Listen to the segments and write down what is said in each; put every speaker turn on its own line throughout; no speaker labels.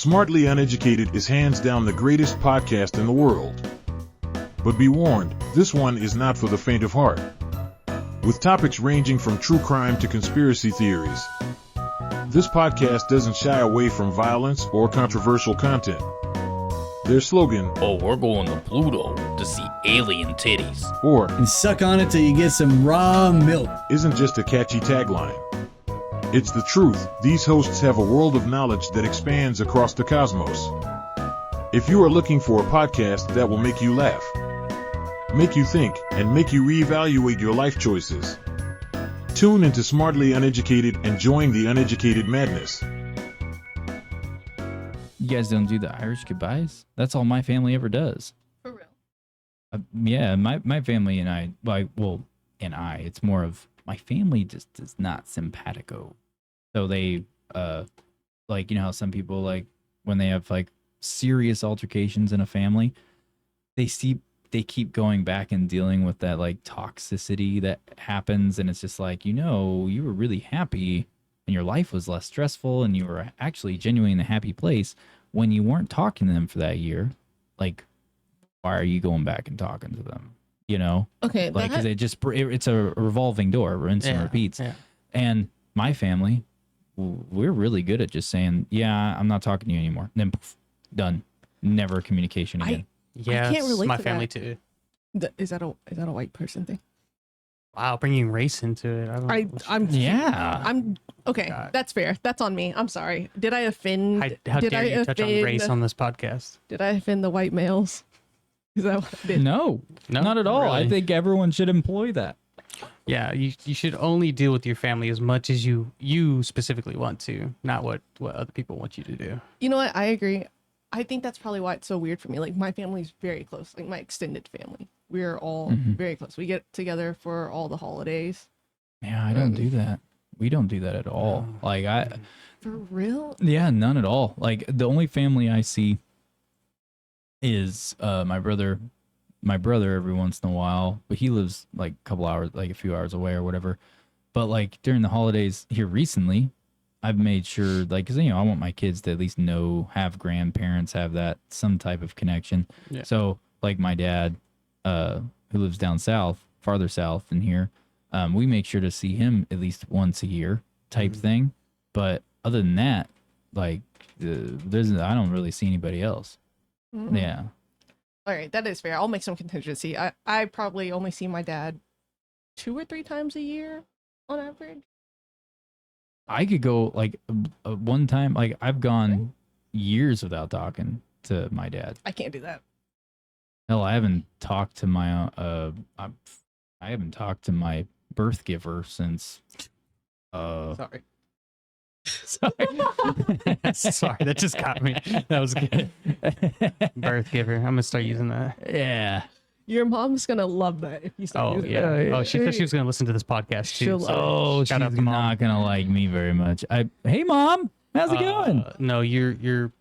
Smartly Uneducated is hands down the greatest podcast in the world. But be warned, this one is not for the faint of heart. With topics ranging from true crime to conspiracy theories, this podcast doesn't shy away from violence or controversial content. Their slogan,
"Oh, we're going to Pluto to see alien titties,"
or
and suck on it till you get some raw milk,
isn't just a catchy tagline. It's the truth. These hosts have a world of knowledge that expands across the cosmos. If you are looking for a podcast that will make you laugh, make you think, and make you reevaluate your life choices, tune into Smartly Uneducated and join the uneducated madness.
You guys don't do the Irish goodbyes? That's all my family ever does.
For real?
Yeah, my family and I, it's more of, my family just is not simpatico. So they, like, you know how some people, like, when they have, like, serious altercations in a family, they keep going back and dealing with that, like, toxicity that happens, and it's just like, you know, you were really happy, and your life was less stressful, and you were actually genuinely in a happy place when you weren't talking to them for that year. Like, why are you going back and talking to them? You know?
Okay.
Like, because it's a revolving door, rinse and repeats. Yeah. And my family, we're really good at just saying, yeah, I'm not talking to you anymore. Then poof, done. Never communication again.
I can't relate
my
to
family
that.
too.
Is that a white person thing?
Wow, bringing race into it.
I'm okay.
God.
That's fair. That's on me. I'm sorry. Did I offend?
How dare you touch on race on this podcast?
Did I offend the white males? Is that what I did?
No, not at all.
Really.
I think everyone should employ that.
Yeah, you should only deal with your family as much as you specifically want to, not what other people want you to do.
You know what? I agree. I think that's probably why it's so weird for me. Like, my family's very close. Like, my extended family. We're all very close. We get together for all the holidays.
Yeah, I don't do that. We don't do that at all. Like,
For real?
yeah, none at all. Like, the only family I see is my brother every once in a while, but he lives like a few hours away or whatever. But like during the holidays here recently, I've made sure, like, cause you know, I want my kids to at least have grandparents, have that some type of connection.
Yeah.
So like my dad, who lives down south, farther south than here, we make sure to see him at least once a year type thing. But other than that, like, I don't really see anybody else.
Mm-hmm.
Yeah.
All right, that is fair. I'll make some contingency. I probably only see my dad 2 or 3 times a year on average.
I could go like one time, like I've gone years without talking to my dad.
I can't do that.
Hell, I haven't talked to my I haven't talked to my birth giver since
Sorry.
Sorry, that just got me. That was good. Birth giver. I'm gonna start using that.
Yeah.
Your mom's gonna love that if you start using that.
Oh, she said she was gonna listen to this podcast too.
She's
shout out to Mom.
not gonna like me very much. Hey mom, how's it going?
No, you're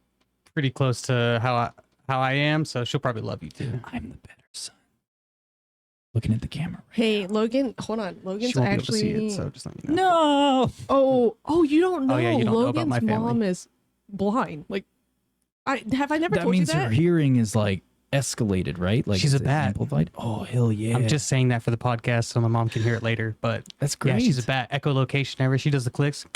pretty close to how I am, so she'll probably love you too.
I'm the better son. Looking at the camera.
Hey, Logan, hold on. Logan's
She won't be able to
actually.
see it, so just let you know.
No.
Oh, you don't know.
Oh, yeah, you don't know about
Logan's
my family.
mom is blind. Like, I never
That
told you
means
that.
her hearing is like escalated, right? Like
She's a
it's
bat.
amplified. Oh hell yeah!
I'm just saying that for the podcast so my mom can hear it later. But
That's great.
yeah, she's a bat. Echolocation. Ever she does the clicks.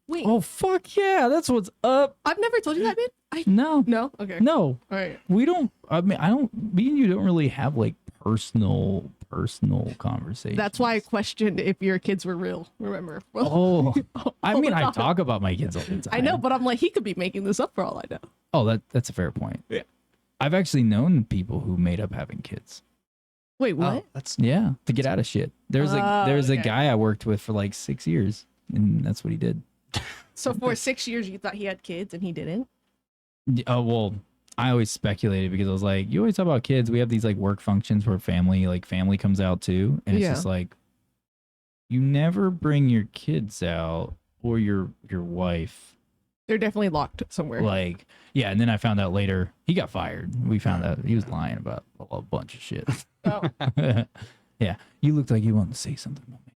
Wait,
Oh fuck yeah! That's what's up.
I've never told you that, man.
No,
No. Okay.
no,
All right.
we don't. I mean, I don't. Me and you don't really have like personal conversations.
That's why I questioned if your kids were real. Remember?
Oh, I
all
mean,
the
I
time.
talk about my kids all the time.
I know, but I'm like, he could be making this up for all I know.
Oh, that's a fair point.
Yeah.
I've actually known people who made up having kids.
Wait, what?
Oh, that's
Yeah, to get out of shit. There's a
okay.
guy I worked with for like 6 years, and that's what he did.
So for 6 years, you thought he had kids and he didn't?
Oh well, I always speculated because I was like, you always talk about kids. We have these like work functions where family comes out too, and it's
Yeah.
just like, you never bring your kids out or your wife.
They're definitely locked somewhere.
Like, yeah. And then I found out later he got fired. We found out he was lying about a bunch of shit.
Oh.
Yeah, you looked like you wanted to say something about me.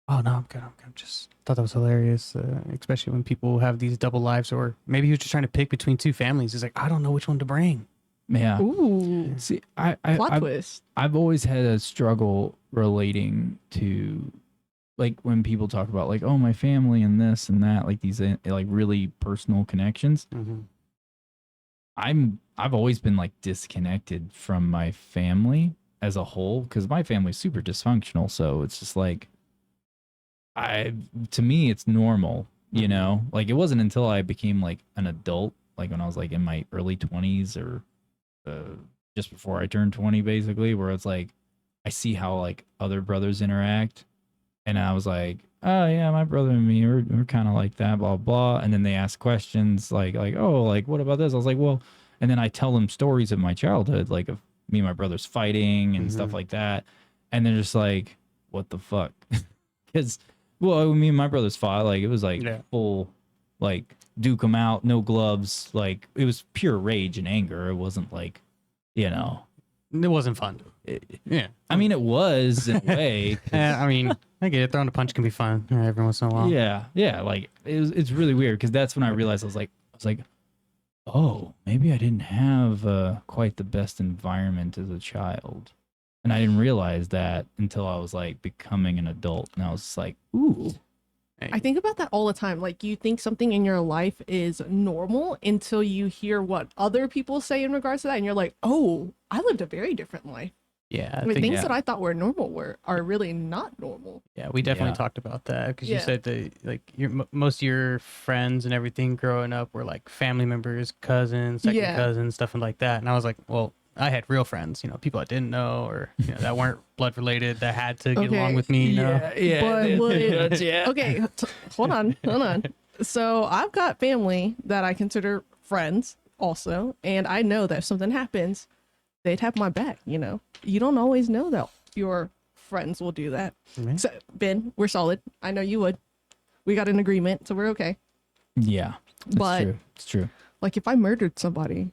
Oh no, I'm good. I'm good. Just thought that was hilarious, especially when people have these double lives, or maybe he was just trying to pick between two families. He's like, I don't know which one to bring.
Yeah.
Ooh,
See,
plot twist.
I've always had a struggle relating to, like, when people talk about like, oh, my family and this and that, like these like really personal connections.
Mm-hmm.
I've always been like disconnected from my family as a whole because my family's super dysfunctional. So it's just like, to me it's normal, you know. Like it wasn't until I became like an adult, like when I was like in my early 20s or just before I turned 20, basically, where it's like I see how like other brothers interact, and I was like, oh yeah, my brother and me, we're kind of like that, blah blah. And then they ask questions like oh, like what about this? I was like, well, and then I tell them stories of my childhood, like of me and my brothers fighting and stuff like that, and they're just like, what the fuck? Because well, me and my brothers fought, like it was like full, like duke 'em out, no gloves, like it was pure rage and anger. It wasn't like, you know,
It wasn't fun. Yeah.
I mean, it was in a way.
I mean, I get it. Throwing a punch can be fun every once in a while.
Yeah, like it's really weird because that's when I realized I was like, oh, maybe I didn't have quite the best environment as a child, and I didn't realize that until I was like becoming an adult, and I was just like, ooh.
I think about that all the time. Like, you think something in your life is normal until you hear what other people say in regards to that, and you're like, oh, I lived a very different life.
Yeah.
I mean, things that I thought were normal are really not normal.
Yeah, we definitely talked about that because you said that like most of your friends and everything growing up were like family members, cousins, second cousins, stuff like that. And I was like, well, I had real friends, you know, people I didn't know or that weren't blood related that had to get along with me. You know?
Okay, hold on. So I've got family that I consider friends also, and I know that if something happens, they'd have my back. You know, you don't always know that your friends will do that.
Mm-hmm.
So Ben, we're solid. I know you would. We got an agreement, so we're okay.
Yeah,
but
it's true.
Like if I murdered somebody.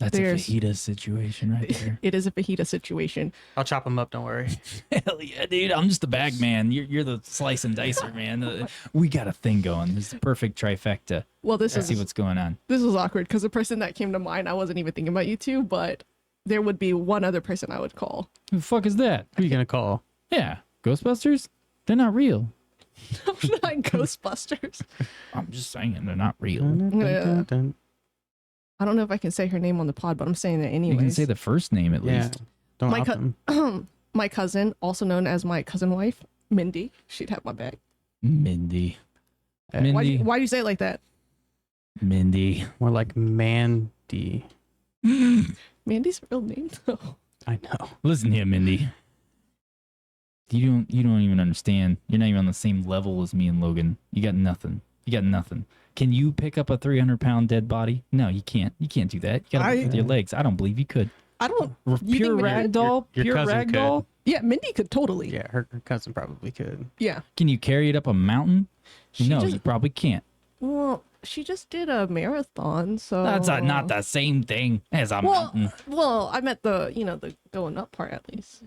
That's a fajita situation right there.
It is a fajita situation.
I'll chop them up. Don't worry.
Hell yeah, dude. I'm just the bag man. You're the slice and dicer, man. We got a thing going. This is the perfect trifecta.
Well,
see what's going on.
This was awkward because the person that came to mind, I wasn't even thinking about you two, but there would be one other person I would call.
Who the fuck is that?
Who are you going to call?
Yeah. Ghostbusters? They're not real.
I'm not Ghostbusters.
I'm just saying they're not real.
I don't know if I can say her name on the pod, but I'm saying it anyways.
You can say the first name at least.
Don't
my cousin, also known as my cousin wife, Mindy. She'd have my back.
Mindy.
Why do you say it like that?
Mindy.
More like Mandy.
Mandy's real name though.
I know.
Listen here, Mindy. You don't even understand. You're not even on the same level as me and Logan. You got nothing. Can you pick up a 300-pound dead body? No, you can't. You can't do that. You gotta with your legs. I don't believe you could.
I don't.
Pure ragdoll?
Your cousin
ragdoll?
could.
Yeah, Mindy could totally.
Yeah, her cousin probably could.
Yeah.
Can you carry it up a mountain? No,
just-
you probably can't.
Well, she just did a marathon, so
That's not the same thing as a mountain.
Well, I meant the going up part at least.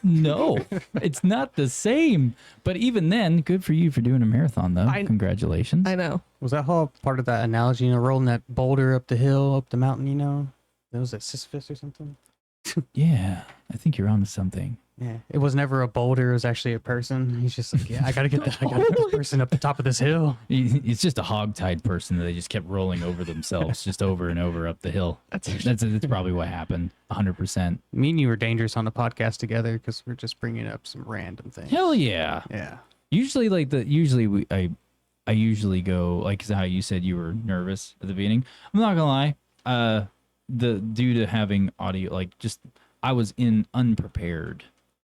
No, it's not the same. But even then, good for you for doing a marathon, though. Congratulations.
I know.
Was that whole part of that analogy, rolling that boulder up the hill, up the mountain, That was at Sisyphus or something?
Yeah, I think you're onto something.
Yeah, it was never a boulder. It was actually a person. He's just like, I gotta get that person up the top of this hill.
It's just a hogtied person that they just kept rolling over themselves, just over and over up the hill. That's probably what happened. 100%.
Me and you were dangerous on the podcast together because we're just bringing up some random things.
Hell yeah.
Yeah.
Usually, I usually go like how you said you were nervous at the beginning. I'm not gonna lie. Due to having audio, I was unprepared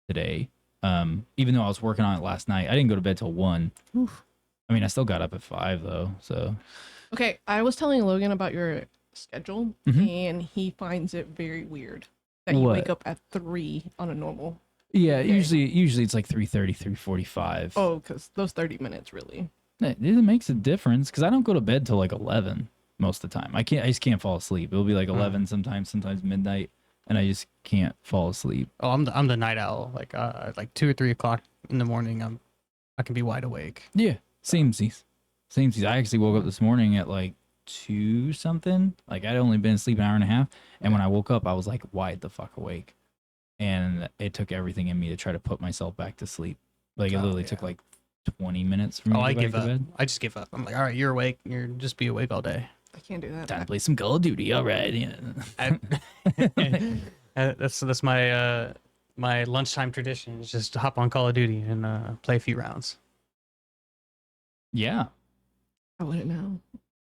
today. Even though I was working on it last night, I didn't go to bed till 1. Oof. I mean, I still got up at 5 though. So
okay, I was telling Logan about your schedule, and he finds it very weird that you wake up at 3 on a normal.
Yeah, day. Usually it's like 3:30, 3:45.
Oh, because those 30 minutes really.
It makes a difference because I don't go to bed till like 11 most of the time. I just can't fall asleep. It'll be like 11 sometimes midnight. And I just can't fall asleep.
Oh, I'm the night owl. Like 2 or 3 o'clock in the morning, I can be wide awake.
Yeah, samesies. I actually woke up this morning at like 2 something. Like I'd only been asleep an hour and a half, and when I woke up, I was like wide the fuck awake, and it took everything in me to try to put myself back to sleep. Like it literally took like 20 minutes for me to go back to bed.
I just give up. I'm like, all right, you're awake. You're just be awake all day.
I can't do that.
Time to play some Call of Duty. All right. Yeah.
That's my my lunchtime tradition is just to hop on Call of Duty and play a few rounds.
Yeah.
I wouldn't know.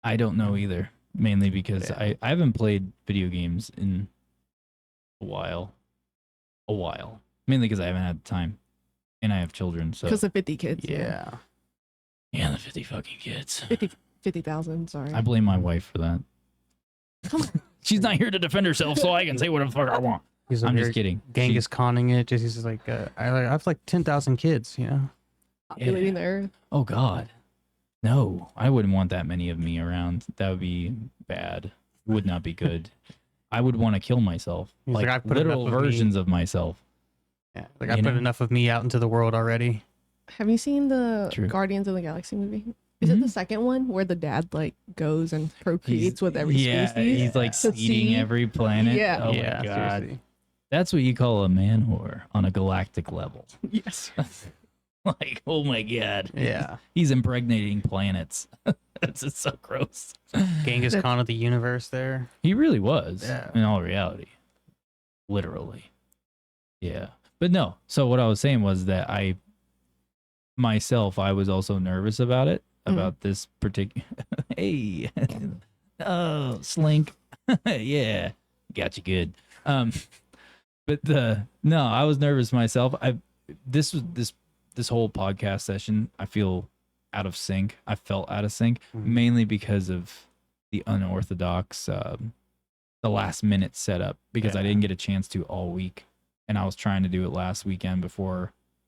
I don't know either. Mainly because I haven't played video games in a while. Mainly because I haven't had time. And I have children, so.
Because of 50 kids.
Yeah.
Yeah, the 50 fucking kids.
50,000, sorry.
I blame my wife for that.
Come on.
She's not here to defend herself, so I can say whatever the fuck I want. I'm just kidding.
Genghis Khanning it. Just he's like, I have like 10,000 kids. You know.
Populating the earth.
Oh God, no! I wouldn't want that many of me around. That would be bad. Would not be good. I would want to kill myself.
He's
Like
I put
literal
enough of
versions of myself.
Yeah, like I put enough of me out into the world already.
Have you seen the
True.
Guardians of the Galaxy movie? Is it the second one where the dad like goes and procreates with every species?
He's like seeding every planet.
Yeah.
Oh
yeah,
my God.
seriously.
That's what you call a man whore on a galactic level.
Yes.
Like, oh my God.
Yeah.
He's impregnating planets. That's just so gross.
Genghis Khan of the universe there.
He really was,
Yeah.
in all reality. Literally. Yeah. But no. So what I was saying was that I was also nervous about it, about this particular. Hey. Oh, Slink. Yeah. Got you good. But I was nervous myself. This whole podcast session, I feel out of sync. I felt out of sync, mainly because of the unorthodox, the last minute setup, because I didn't get a chance to all week. And I was trying to do it last weekend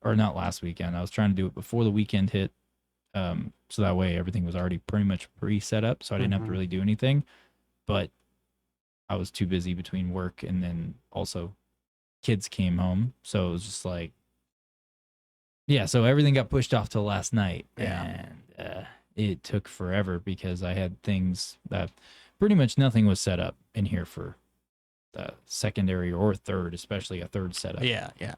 not last weekend. I was trying to do it before the weekend hit. So that way everything was already pretty much pre-set up. So I didn't have to really do anything, but I was too busy between work and then also kids came home. So it was just like, yeah, so everything got pushed off till last night.
Yeah.
And it took forever because I had things that pretty much nothing was set up in here for the secondary or third, especially a third setup.
Yeah, yeah.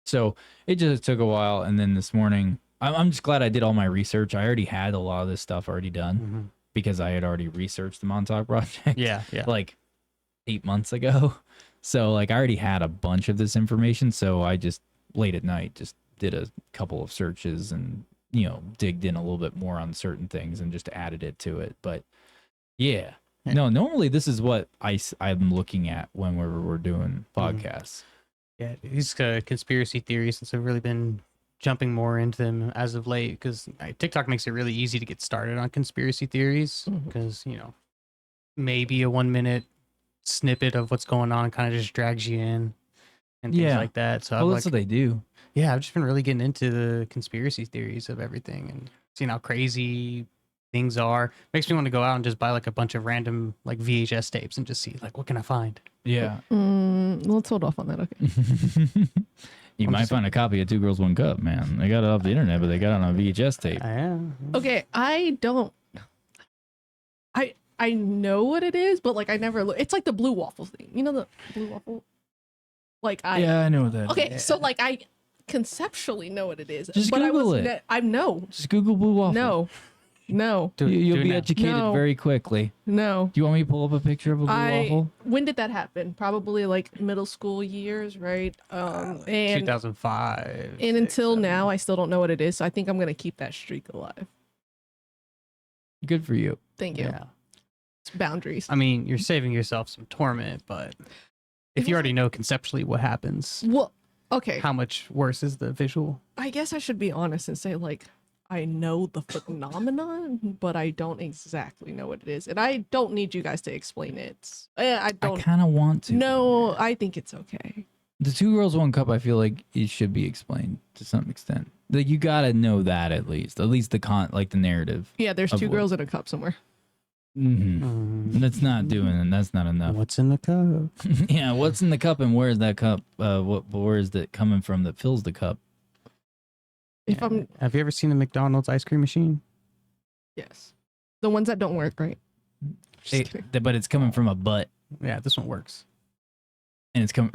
So it just took a while. And then this morning, I'm just glad I did all my research. I already had a lot of this stuff already done because I had already researched the Montauk Project.
Yeah, yeah.
Like 8 months ago. So like I already had a bunch of this information. So I just late at night just did a couple of searches and, digged in a little bit more on certain things and just added it to it. But yeah. No, normally this is what I'm looking at when we're doing podcasts.
Yeah, these conspiracy theories, since I've really been jumping more into them as of late, because TikTok makes it really easy to get started on conspiracy theories, because, maybe a 1 minute snippet of what's going on kind of just drags you in and things like that. So
that's what they do.
Yeah, I've just been really getting into the conspiracy theories of everything and seeing how crazy things are. Makes me want to go out and just buy like a bunch of random like VHS tapes and just see like what can I find.
Yeah.
Let's hold off on that. Okay.
You might find a copy of Two Girls, One Cup, man. They got it off the internet, but they got it on a VHS tape.
Okay, I know what it is, but like I never look. It's like the blue waffle thing. You know the blue waffle?
Yeah, I know that.
Okay, so like I conceptually know what it is.
Just
but
Google
it.
it.
I know.
Just Google blue waffle.
No.
You'll be educated very quickly.
No.
Do you want me to pull up a picture of a blue waffle?
When did that happen? Probably like middle school years, right? And
2005.
And until now, I still don't know what it is. So I think I'm gonna keep that streak alive.
Good for you.
Thank you.
Yeah.
It's boundaries.
I mean, you're saving yourself some torment, but if you already know conceptually what happens,
well, okay.
How much worse is the visual?
I guess I should be honest and say like I know the phenomenon, but I don't exactly know what it is, and I don't need you guys to explain it. I don't.
I kind of want to.
No, I think it's okay.
The Two Girls, One Cup, I feel like it should be explained to some extent. Like you gotta know that at least the narrative.
Yeah, there's two girls in a cup somewhere.
That's not that's not enough.
What's in the cup?
Yeah, what's in the cup and where is that cup? Where is that coming from that fills the cup?
If I'm
Have you ever seen the McDonald's ice cream machine?
yes, the ones that don't work, right? Just kidding.
But it's coming from a butt,
Yeah, this one works.
and it's coming.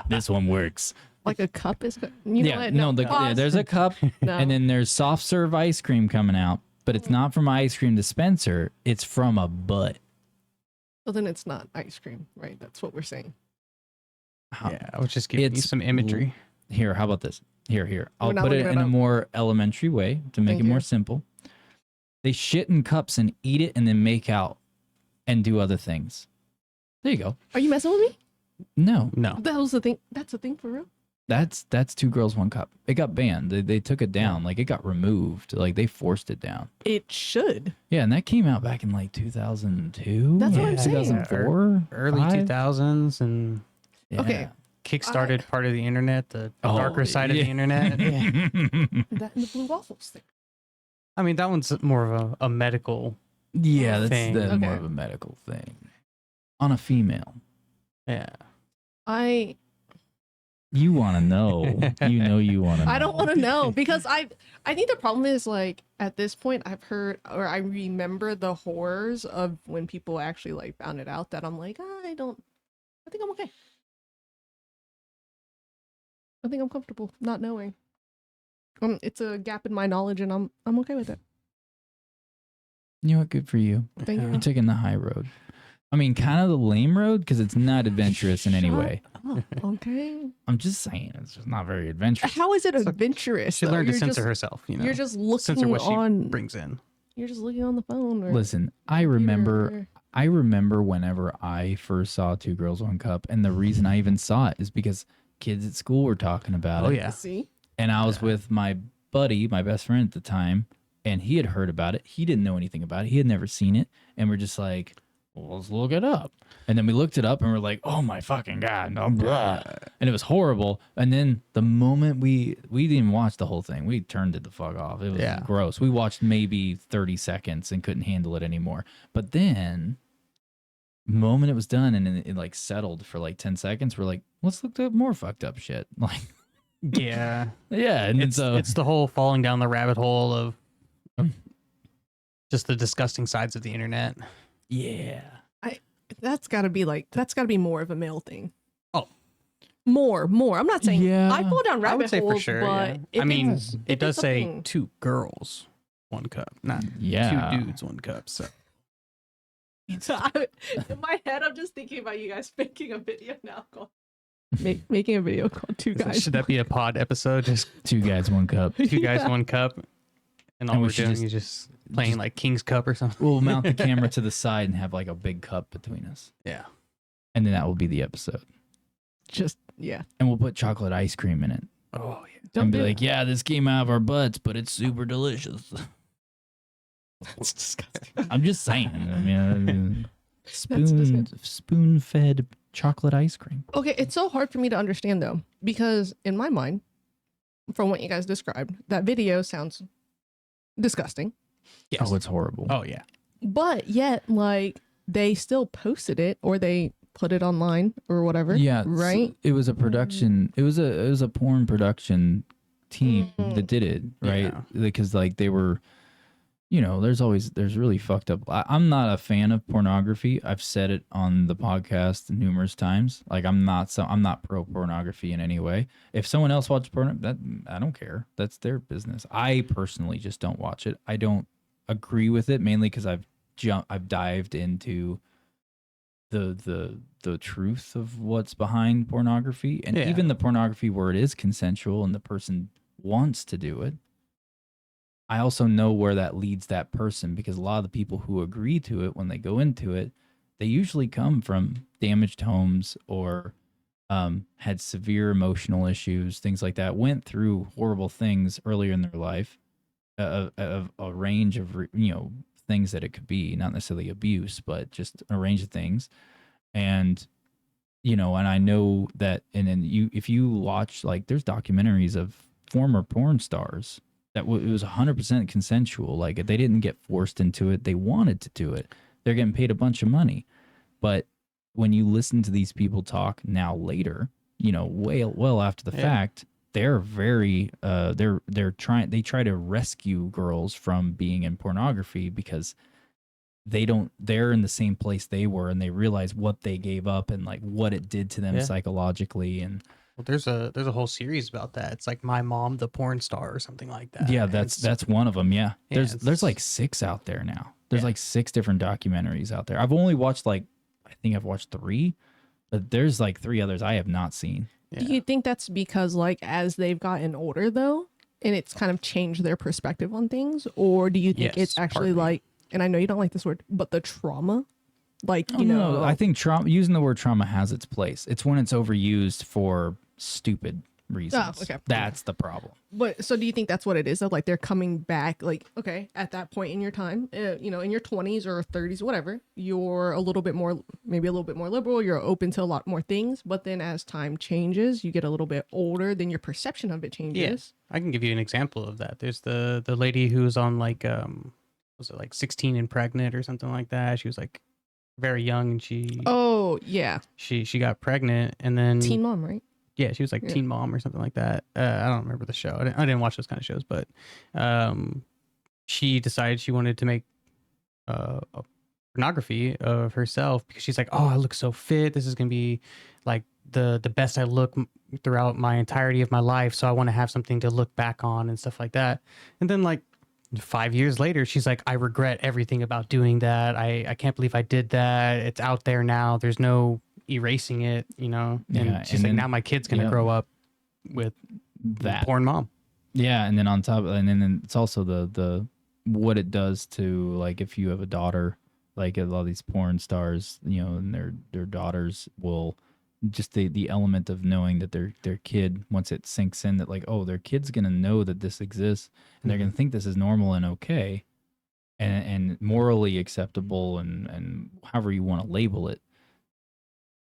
This one works.
Like a cup is. You know
Yeah,
what?
no,
Pause.
there's a cup,
No.
and then there's soft serve ice cream coming out, but it's not from an ice cream dispenser. It's from a butt.
So then it's not ice cream, right? That's what we're saying.
Yeah, I was just giving you
It's
some imagery.
Here, how about this? Here. I'll
not
put it
looking
in
it
a
up.
more elementary way to make
Thank
it more
you.
simple. They shit in cups and eat it and then make out and do other things. There you go.
Are you messing with me?
No,
No.
That was the thing. That's a thing for real.
that's 2 girls, 1 cup. It got banned. They took it down. Like it got removed. Like they forced it down.
It should.
Yeah, and that came out back in like 2002.
That's what I'm saying.
2004,
Early
5?
2000s and
Yeah.
Okay.
kickstarted part of the internet, the
Oh,
darker side of
yeah.
the internet.
That and the blue waffles thing.
I mean, that one's more of a medical.
Yeah, that's
Thing.
more
Okay.
of a medical thing. On a female.
Yeah.
You want to know. You want to know.
I don't want to know because I think the problem is like at this point I've heard or I remember the horrors of when people actually like found it out that I'm like I think I'm okay. I think I'm comfortable not knowing. It's a gap in my knowledge and I'm okay with it.
You know what? Good for you.
Thank
You're
you.
taking the high road. I mean, kind of the lame road because it's not adventurous in any
Shut
way.
up, okay.
I'm just saying, it's just not very adventurous.
How is it
So
adventurous?
She
though?
learned to
You're
censor
just-
herself, you know.
You're just
censor
looking
what she
on.
brings in.
You're just looking on the phone. Or
Listen, I
computer.
remember whenever I first saw 2 Girls, 1 Cup, and the reason I even saw it is because kids at school were talking about
Oh
it.
yeah.
See,
And I was with my buddy, my best friend at the time, and he had heard about it. He didn't know anything about it. He had never seen it. And we're just like, well, let's look it up. And then we looked it up and we're like, oh my fucking God. No, blah. And it was horrible. And then the moment we didn't even watch the whole thing. We turned it the fuck off. It was
Yeah.
gross. We watched maybe 30 seconds and couldn't handle it anymore. But then the moment it was done and it like settled for like 10 seconds, we're like, let's look up more fucked up shit. Like,
Yeah.
yeah. And
It's,
so
it's the whole falling down the rabbit hole of just the disgusting sides of the internet.
yeah.
that's got to be more of a male thing.
Oh.
more. I'm not saying
Yeah.
I fall down rabbit
I would say
holes,
for sure.
but
Yeah.
if
I mean,
it's-
it
if
does
it's
say
something-
2 girls, 1 cup, not
Yeah.
2 dudes, 1 cup. So
in my head, I'm just thinking about you guys making a video now called making a video called Two Guys.
should that be a pod episode? Just
2 guys, 1 cup.
2 guys,
Yeah.
1 cup, and all
And we
we're
should
doing
just-
is just playing like King's Cup or something.
We'll mount the camera to the side and have like a big cup between us.
Yeah.
And then that will be the episode.
Just yeah.
And we'll put chocolate ice cream in it.
Oh yeah.
Don't
And be
do
like, yeah, this came out of our butts, but it's super delicious.
That's disgusting.
I'm just saying. I mean,
disgusting.
spoon-fed chocolate ice cream.
Okay, it's so hard for me to understand though, because in my mind, from what you guys described, that video sounds disgusting.
Yes.
Oh, it's horrible.
Oh yeah.
But yet, like, they still posted it or they put it online or whatever.
Yeah,
Right?
It was a production. It was a porn production team
Mm.
that did it, right?
Yeah.
Because like they were, there's really fucked up. I'm not a fan of pornography. I've said it on the podcast numerous times. Like I'm not pro pornography in any way. If someone else watches porn, I don't care. That's their business. I personally just don't watch it. I don't agree with it mainly because I've dived into the truth of what's behind pornography, and
Yeah.
even the pornography where it is consensual and the person wants to do it. I also know where that leads that person, because a lot of the people who agree to it when they go into it, they usually come from damaged homes or had severe emotional issues, things like that, went through horrible things earlier in their life, of a range of things that it could be, not necessarily abuse, but just a range of things. And and I know that, and then if you watch, like, there's documentaries of former porn stars that it was 100% consensual. Like, they didn't get forced into it. They wanted to do it. They're getting paid a bunch of money. But when you listen to these people talk now later, well after the fact, they're very they try to rescue girls from being in pornography because they're in the same place they were, and they realize what they gave up and like what it did to them psychologically. And
well, there's a whole series about that. It's like My Mom the Porn Star or something like that.
yeah, that's one of them. Yeah, there's like 6 out there now. There's like 6 different documentaries out there. I've only watched I think I've watched 3, but there's like 3 others I have not seen.
Do you think that's because like as they've gotten older though, and it's kind of changed their perspective on things, or do you think it's actually like, and I know you don't like this word, but the trauma, like
No, I think using the word trauma has its place. It's when it's overused for stupid reasons.
Oh, okay.
That's the problem.
But so do you think that's what it is? Though, like they're coming back, like okay, at that point in your time, in your 20s or 30s, whatever, you're a little bit more, maybe a little bit more liberal. You're open to a lot more things. But then as time changes, you get a little bit older, then your perception of it changes.
Yeah, I can give you an example of that. There's the lady who's on like was it like 16 and pregnant or something like that? She was like very young, and she got pregnant, and then
Teen Mom, right?
Yeah, she was like Teen Mom or something like that. I don't remember the show. I didn't watch those kind of shows, but she decided she wanted to make a pornography of herself because she's like, oh, I look so fit. This is gonna be like the best I look throughout my entirety of my life. So I want to have something to look back on and stuff like that. And then like 5 years later, she's like, I regret everything about doing that. I can't believe I did that. It's out there now. There's no erasing it, And she's like, now my kid's gonna grow up with that porn mom.
Yeah, and then on top, and then it's also the what it does to like if you have a daughter, like a lot of these porn stars, and their daughters will just the element of knowing that their kid, once it sinks in that like, oh, their kid's gonna know that this exists, and they're gonna think this is normal and okay, and morally acceptable, and however you want to label it.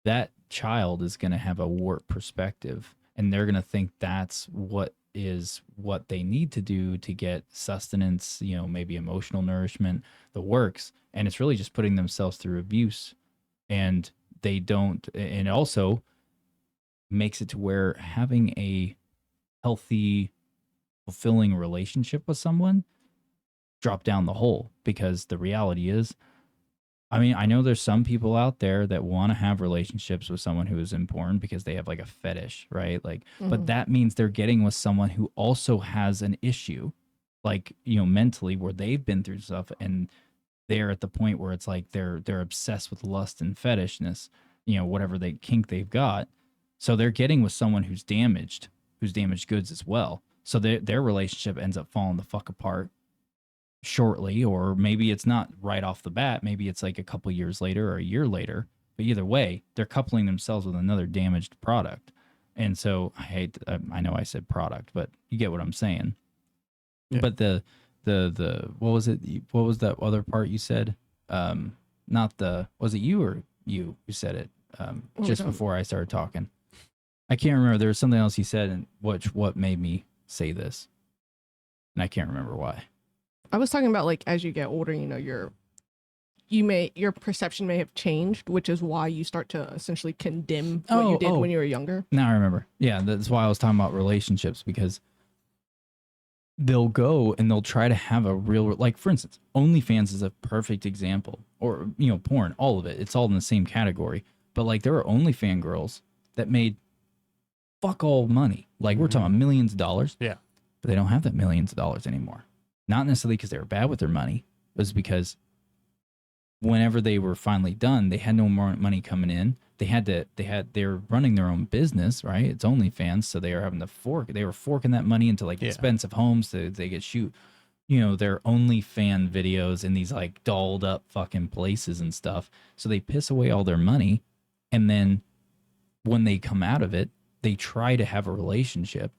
That child is going to have a warped perspective, and they're going to think that's what they need to do to get sustenance, maybe emotional nourishment, the works. And it's really just putting themselves through abuse. And they don't, and it also makes it to where having a healthy, fulfilling relationship with someone drop down the hole, because the reality is, I mean, I know there's some people out there that want to have relationships with someone who is in porn because they have like a fetish, right? Like, but that means they're getting with someone who also has an issue, like, mentally, where they've been through stuff, and they're at the point where it's like they're obsessed with lust and fetishness, whatever kink they've got. So they're getting with someone who's damaged goods as well. So their relationship ends up falling the fuck apart shortly, or maybe it's not right off the bat. Maybe it's like a couple years later or a year later. But either way, they're coupling themselves with another damaged product. And so I know I said product, but you get what I'm saying. Yeah. But the what was it? What was that other part you said? Was it you or you who said it? Just before I started talking. I can't remember. There was something else you said, and what made me say this, and I can't remember why.
I was talking about like as you get older, your perception may have changed, which is why you start to essentially condemn what you did when you were younger.
Now I remember. Yeah, that's why I was talking about relationships, because they'll go and they'll try to have a real, like, for instance, OnlyFans is a perfect example, or porn, all of it. It's all in the same category. But like there are OnlyFans girls that made fuck all money. Like we're talking millions of dollars.
Yeah.
But they don't have that millions of dollars anymore. Not necessarily because they were bad with their money. It was because whenever they were finally done, they had no more money coming in. They were running their own business, right? It's OnlyFans, so they were having to they were forking that money into like expensive homes so they could shoot, their OnlyFans videos in these like dolled up fucking places and stuff. So they piss away all their money, and then when they come out of it, they try to have a relationship.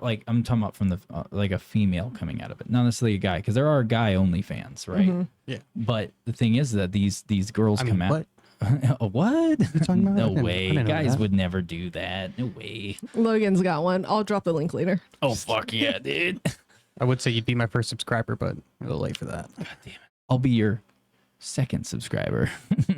Like I'm talking about from the like a female coming out of it, not necessarily a guy, because there are guy OnlyFans, right? Mm-hmm.
Yeah.
But the thing is that these girls come out. What? No way. Guys would never do that. No way.
Logan's got one. I'll drop the link later.
Oh fuck yeah, dude.
I would say you'd be my first subscriber, but a little late for that.
God damn it. I'll be your second subscriber.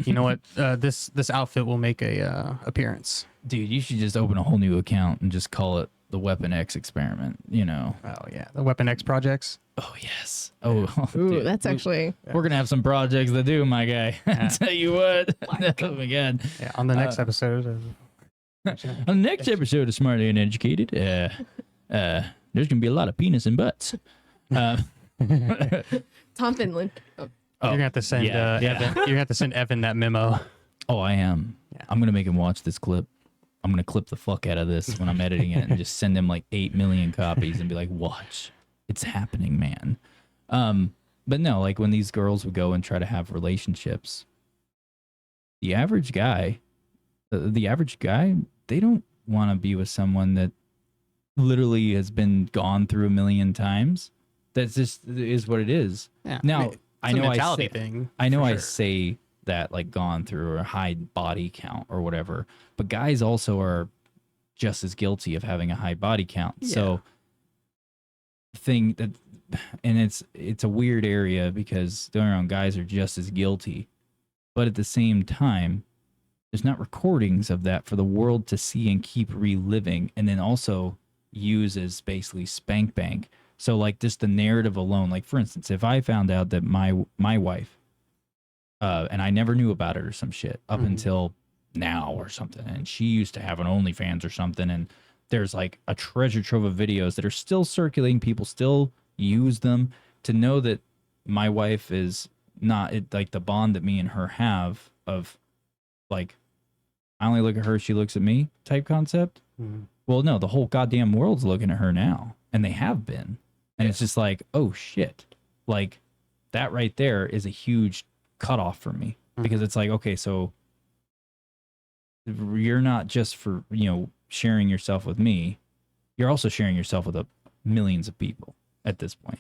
You know what? This outfit will make a appearance.
Dude, you should just open a whole new account and just call it the Weapon X experiment, you know.
Oh yeah, the Weapon X projects.
Oh yes. Oh,
Ooh,
dude,
that's actually.
we're gonna have some projects to do, my guy. I tell you what. Oh my god.
Yeah, on the next episode.
On the next episode of Smartly Uneducated, there's gonna be a lot of penis and butts.
Tom Finland. Oh.
You're gonna have to send Evan. You're gonna have to send Evan that memo.
Oh, I am.
Yeah.
I'm gonna make him watch this clip. I'm gonna clip the fuck out of this when I'm editing it and just send him like 8 million copies and be like, watch. It's happening, man. But no, like when these girls would go and try to have relationships, the average guy, they don't want to be with someone that literally has been gone through a million times. That's just is what it is.
Yeah.
Now, I know I
sure.
say that like gone through a high body count or whatever, but guys also are just as guilty of having a high body count.
Yeah.
So thing that, and it's a weird area because the other guys are just as guilty, but at the same time, there's not recordings of that for the world to see and keep reliving, and then also use as basically spank bank. So like just the narrative alone, like for instance, if I found out that my wife, and I never knew about it or some shit up until now or something, and she used to have an OnlyFans or something, and there's like a treasure trove of videos that are still circulating, people still use them, to know that my wife is not like the bond that me and her have of like, I only look at her, she looks at me type concept. Well, no, the whole goddamn world's looking at her now, and they have been. And it's just like, oh shit. Like that right there is a huge cutoff for me, because it's like, okay, so you're not just for, sharing yourself with me, you're also sharing yourself with millions of people at this point.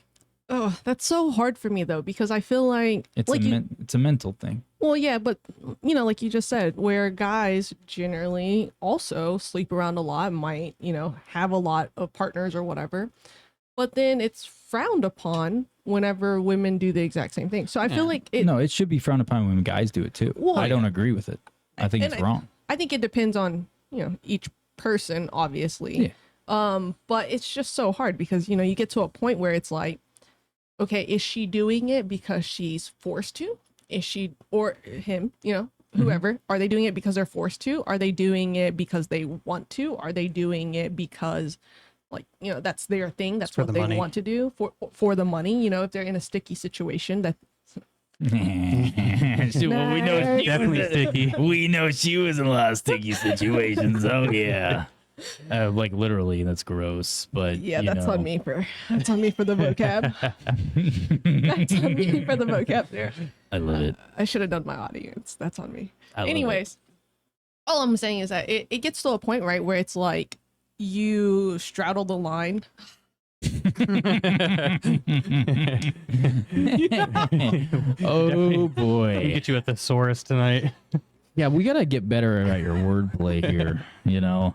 Oh, that's so hard for me though, because I feel like
it's a mental thing.
Well, yeah, but like you just said, where guys generally also sleep around a lot, might, have a lot of partners or whatever, but then it's frowned upon whenever women do the exact same thing. So I feel like
it should be frowned upon when guys do it too. Well, I don't agree with it. I think it's wrong.
I think it depends on, each person, obviously. Yeah. But it's just so hard because, you get to a point where it's like, okay, is she doing it because she's forced to? Is she, or him, whoever, are they doing it because they're forced to? Are they doing it because they want to? Are they doing it because, like, that's their thing? That's what they want to do for the money? If they're in a sticky situation, that.
Well, we know she
definitely sticky.
We know she was in a lot of sticky situations. Oh yeah. Like literally, that's gross. But
yeah, that's on me for the vocab. That's on me for the vocab there.
I love it.
I should have done my audience. That's on me.
I love
Anyways, all I'm saying is that it gets to a point, right, where it's like you straddle the line.
Oh boy.
Let me get you a thesaurus tonight.
Yeah, we gotta get better at your wordplay here.
It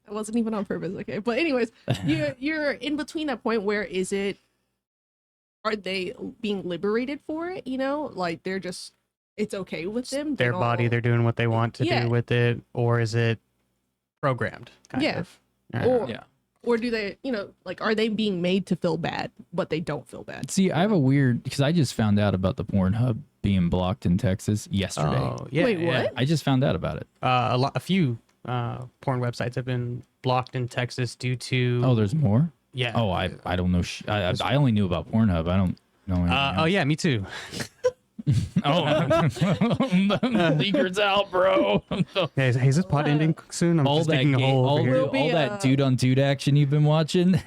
wasn't even on purpose, okay. But anyways, you're in between that point where are they being liberated for it? Like they're just, it's okay with them.
Their body, they're doing what they want to do with it, or is it programmed? Kind of.
Or do they, like, are they being made to feel bad, but they don't feel bad?
See, I have a weird, because I just found out about the Pornhub being blocked in Texas yesterday.
Oh, yeah.
Wait, what?
I just found out about it.
A few porn websites have been blocked in Texas due to.
Oh, there's more?
Yeah.
Oh, I don't know. I only knew about Pornhub. I don't know anything else.
Yeah, me too.
The secret's out, bro.
Hey, is this pod ending soon? I'm just digging a hole over here.
All that dude on dude action you've been watching.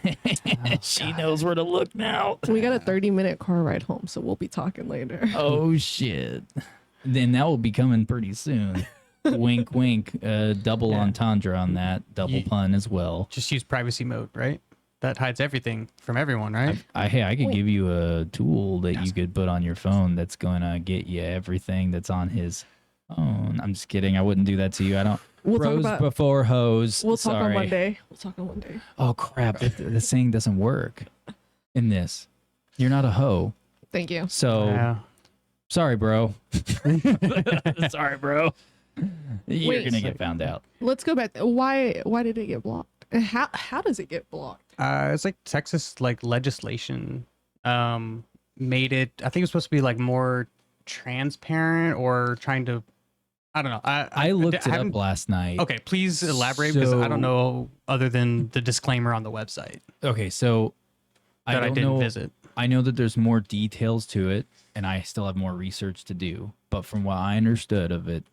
She knows where to look now.
We got a 30-minute car ride home, so we'll be talking later.
Oh shit! Then that will be coming pretty soon. Wink, wink. Double entendre on that. Double pun as well.
Just use privacy mode, right? That hides everything from everyone, right?
I could give you a tool that you could put on your phone that's going to get you everything that's on his phone. I'm just kidding. I wouldn't do that to you. I don't. Bros before hoes.
We'll talk on one day. We'll talk on one day.
Oh, crap. The saying doesn't work in this. You're not a hoe.
Thank you.
So Sorry, bro. Sorry, bro. You're
Wait.
gonna get found out.
Let's go back. Why did it get blocked? And how does it get blocked?
It's like Texas like legislation made it. I think it was supposed to be like more transparent or trying to. I don't know.
I looked it
haven't-
up last night.
Okay, please elaborate because I don't
So-
know other than the disclaimer on the website
Okay, so
that I
don't
didn't
know.
visit.
I know that there's more details to it, and I still have more research to do. But from what I understood of it,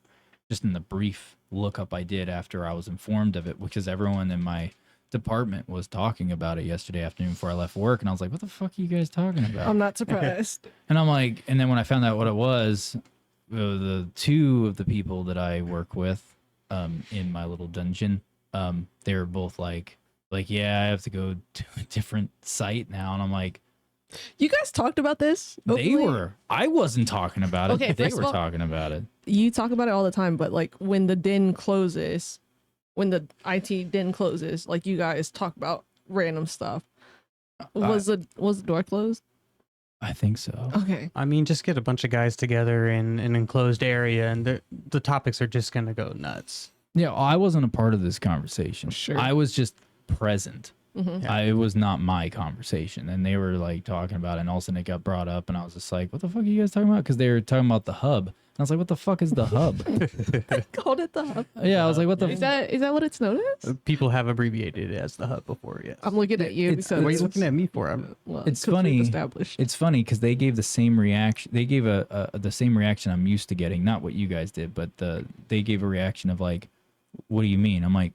just in the brief lookup I did after I was informed of it, because everyone in my department was talking about it yesterday afternoon before I left work, and I was like, "What the fuck are you guys talking about?"
I'm not surprised.
And I'm like, and then when I found out what it was, the two of the people that I work with, in my little dungeon, they were both like, yeah, I have to go to a different site now, and I'm like.
You guys talked about this?
They
openly?
were. I wasn't talking about it.
Okay,
They
first of
were
all-
talking about it.
You talk about it all the time, but like when the den closes, when the IT den closes, like you guys talk about random stuff. Was the door closed?
I think so.
Okay.
I mean, just get a bunch of guys together in an enclosed area, and the topics are just gonna go nuts.
Yeah, I wasn't a part of this conversation.
Sure.
I was just present.
Mhm.
It was not my conversation, and they were like talking about it, and all of a sudden it got brought up, and I was just like, "What the fuck are you guys talking about?" Because they were talking about the hub. And I was like, "What the fuck is the hub?"
Called it the hub.
Yeah, I was like, "What the?"
Is that what it's known as?
People have abbreviated it as the hub before, yes.
I'm looking at you
It's-
because
What are you looking at me for?
well,
It's
'cause we've
funny.
Established.
It's funny because they gave the same reaction. They gave the same reaction I'm used to getting. Not what you guys did, but they gave a reaction of like, "What do you mean?" I'm like,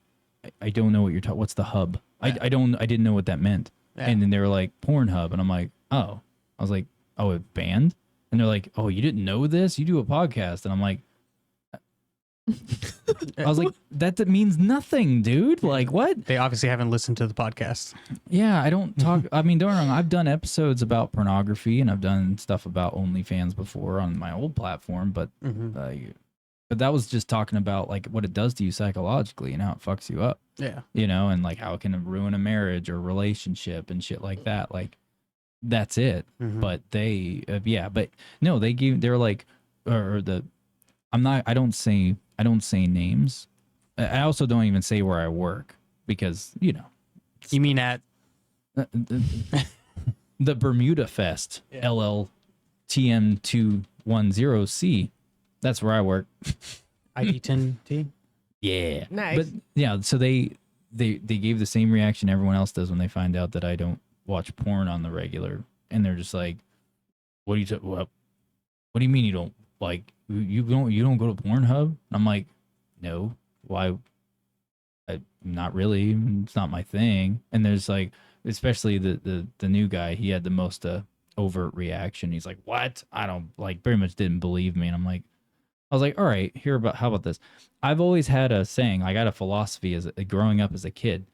I don't know what you're talking. What's the hub? I didn't know what that meant.
Yeah.
And then they were like, Pornhub, and I'm like, oh. I was like, oh, it banned? And they're like, oh, you didn't know this? You do a podcast, and I'm like, I was like, that means nothing, dude. Like, what?
They obviously haven't listened to the podcast.
Yeah, I don't talk. I mean, don't get me wrong. I've done episodes about pornography, and I've done stuff about OnlyFans before on my old platform, but that was just talking about like what it does to you psychologically and how it fucks you up,
Yeah.
and like how it can ruin a marriage or relationship and shit like that. Like, that's it. But they, but no, they were like, I don't say names. I also don't even say where I work because,
You mean at
the Bermuda Fest, LLTM210C. That's where I work.
ID10T?
Yeah.
Nice.
But yeah, so they gave the same reaction everyone else does when they find out that I don't watch porn on the regular, and they're just like, what do you mean you don't like you don't go to Pornhub? And I'm like, no. Why? Not really. It's not my thing. And there's like, especially the new guy, he had the most overt reaction. He's like, what? I don't like, very much didn't believe me. And I was like, all right, how about this? I've always had a saying, I got a philosophy as growing up as a kid.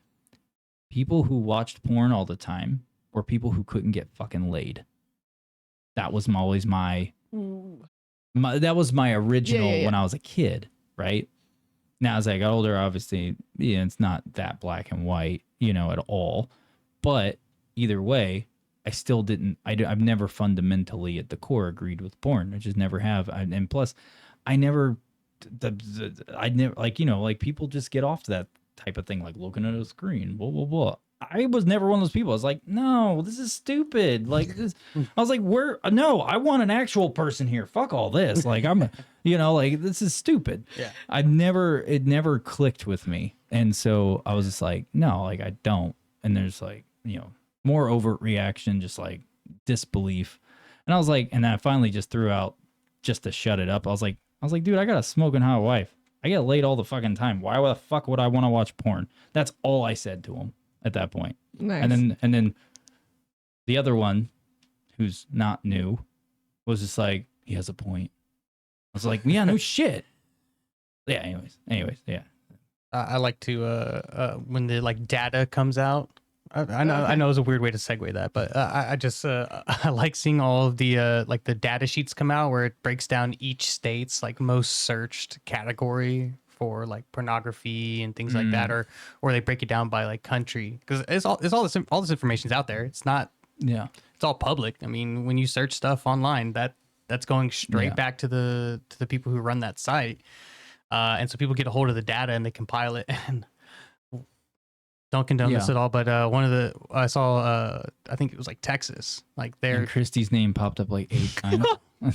People who watched porn all the time were people who couldn't get fucking laid. That was always my that was my original
Yeah.
when I was a kid, right? Now as I got older, obviously, it's not that black and white, at all. But either way, I still didn't. I've never fundamentally at the core agreed with porn. I just never have. And plus, I never like people just get off to that type of thing, like looking at a screen, blah blah blah. I was never one of those people. I was like, no, this is stupid. Like this, I was like, no, I want an actual person here. Fuck all this. Like like this is stupid.
Yeah.
it never clicked with me. And so I was just like, no, like I don't. And there's like, more overt reaction, just like disbelief. And I was like, and then I finally just threw out just to shut it up. I was like, dude, I got a smoking hot wife. I get laid all the fucking time. Why the fuck would I want to watch porn? That's all I said to him at that point.
Nice.
And then the other one, who's not new, was just like, he has a point. I was like, yeah, no shit. Yeah. Anyways. Yeah.
I like to when the like data comes out. I know it's a weird way to segue that, but I just I like seeing all of the like the data sheets come out where it breaks down each state's like most searched category for like pornography and things like that, or they break it down by like country, because all this information's out there. It's not.
Yeah.
It's all public. I mean, when you search stuff online, that that's going straight
Yeah.
back to the people who run that site. And so people get a hold of the data and they compile it. And don't condone this at all, but I saw I think it was like Texas, like
And
there.
Kristy's name popped up like 8 times.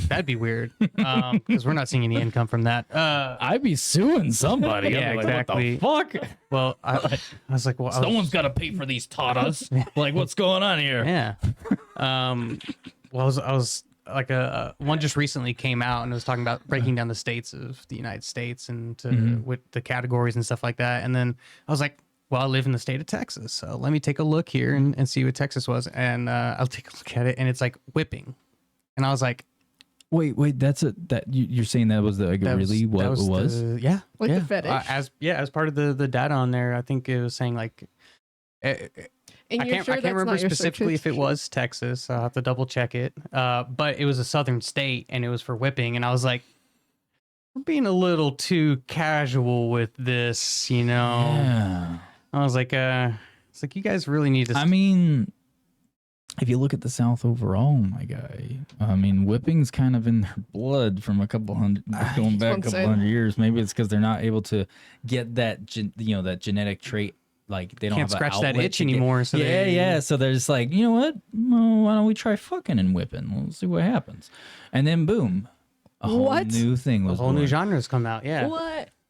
That'd be weird, because we're not seeing any income from that.
I'd be suing somebody.
Yeah,
I'd be like,
exactly.
What the fuck?
Well, I was like, well,
Someone's got to pay for these tatas. Like, what's going on here?
yeah. Well, I was like one just recently came out and it was talking about breaking down the states of the United States and with the categories and stuff like that. And then I was like, well, I live in the state of Texas, so let me take a look here and see what Texas was. And I'll take a look at it, and it's like whipping. And I was like,
Wait, you're saying that was what it was?
yeah,
Like
yeah.
the fetish?
As part of the data on there, I think it was saying like,
And
I
you're
can't
sure that's
remember
not your search
specifically if it
history?
was Texas. I'll have to double check it. But it was a southern state and it was for whipping, and I was like, we're being a little too casual with this, you know.
Yeah.
I was like, it's like you guys really need to.
I mean, if you look at the South overall, my guy, I mean, whipping's kind of in their blood from a couple hundred, going back a couple
saying.
hundred years. Maybe it's because they're not able to get that, that genetic trait. Like they don't
can't
have an
scratch that
outlet
itch
to get-
anymore. So
yeah. So they're just like, you know what? Well, why don't we try fucking and whipping? We'll see what happens. And then boom, a whole
What?
new thing
a
was
whole new
born.
genres come out. Yeah.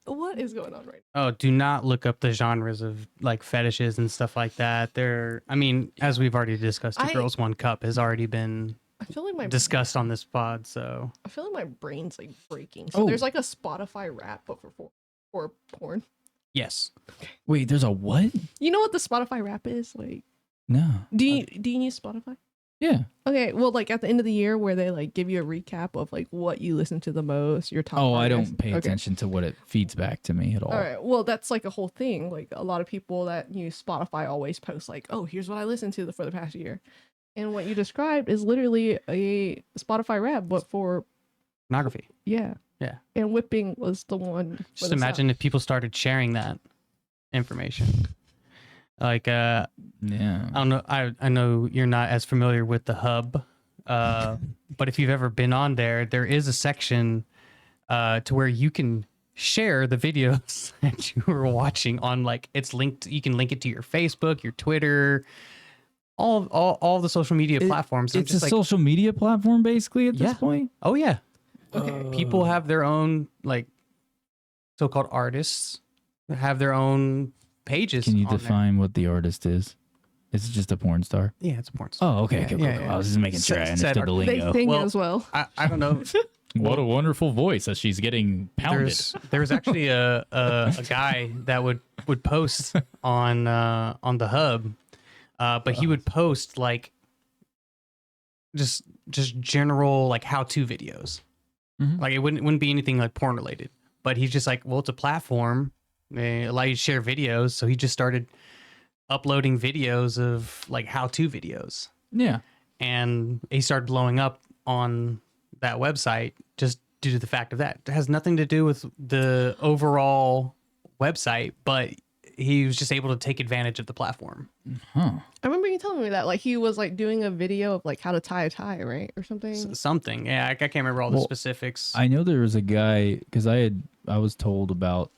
What is going on right
Oh, do not look up the genres of like fetishes and stuff like that. I mean, as we've already discussed, Two
I-
Girls One Cup has already been
now? I feel like my
discussed on this pod. So
I feel like my brain's like breaking. So
Oh.
there's like a Spotify rap, but for porn.
yes,
Wait, there's a what?
You know what the Spotify rap is? Like,
No.
do you use Spotify?
Yeah.
Okay, well, like at the end of the year, where they like give you a recap of like what you listen to the most, your top.
Oh, I
artists.
don't pay
Okay.
attention to what it feeds back to me at all.
All right, well, that's like a whole thing. Like a lot of people that use Spotify always post like, "Oh, here's what I listened to for the past year," and what you described is literally a Spotify rap, but for
pornography.
yeah,
Yeah.
And whipping was the one. for
Just
the
imagine
South.
if people started sharing that information. Like,
Yeah.
I don't know. I know you're not as familiar with the hub, but if you've ever been on there, there is a section to where you can share the videos that you were watching on. Like, it's linked. You can link it to your Facebook, your Twitter, all the social media platforms. I'm
It's a
just like,
social media platform basically at this
Yeah.
point.
oh yeah,
Okay.
people have their own like so-called artists have their own pages.
Can you
on there.
define what the artist is? Is it just a porn star?
Yeah, it's a porn star.
Oh, okay.
Yeah,
okay,
yeah,
cool.
yeah.
I was just making sure I
Said
understood the
art-
They
lingo.
sing
Well,
as well.
I don't know.
What a wonderful voice as she's getting pounded.
There's actually a guy that would post on the hub, but he would post like just general like how-to videos.
Mhm.
Like it wouldn't be anything like porn related, but he's just like, well, it's a platform. They allow you to share videos, so he just started uploading videos of like how-to videos,
Yeah.
and he started blowing up on that website just due to the fact of that. It has nothing to do with the overall website, but he was just able to take advantage of the platform.
Huh.
I remember you telling me that like he was like doing a video of like how to tie a tie, right, or something.
Something. Yeah, I can't remember all the
Well,
specifics.
I know there was a guy because I was told about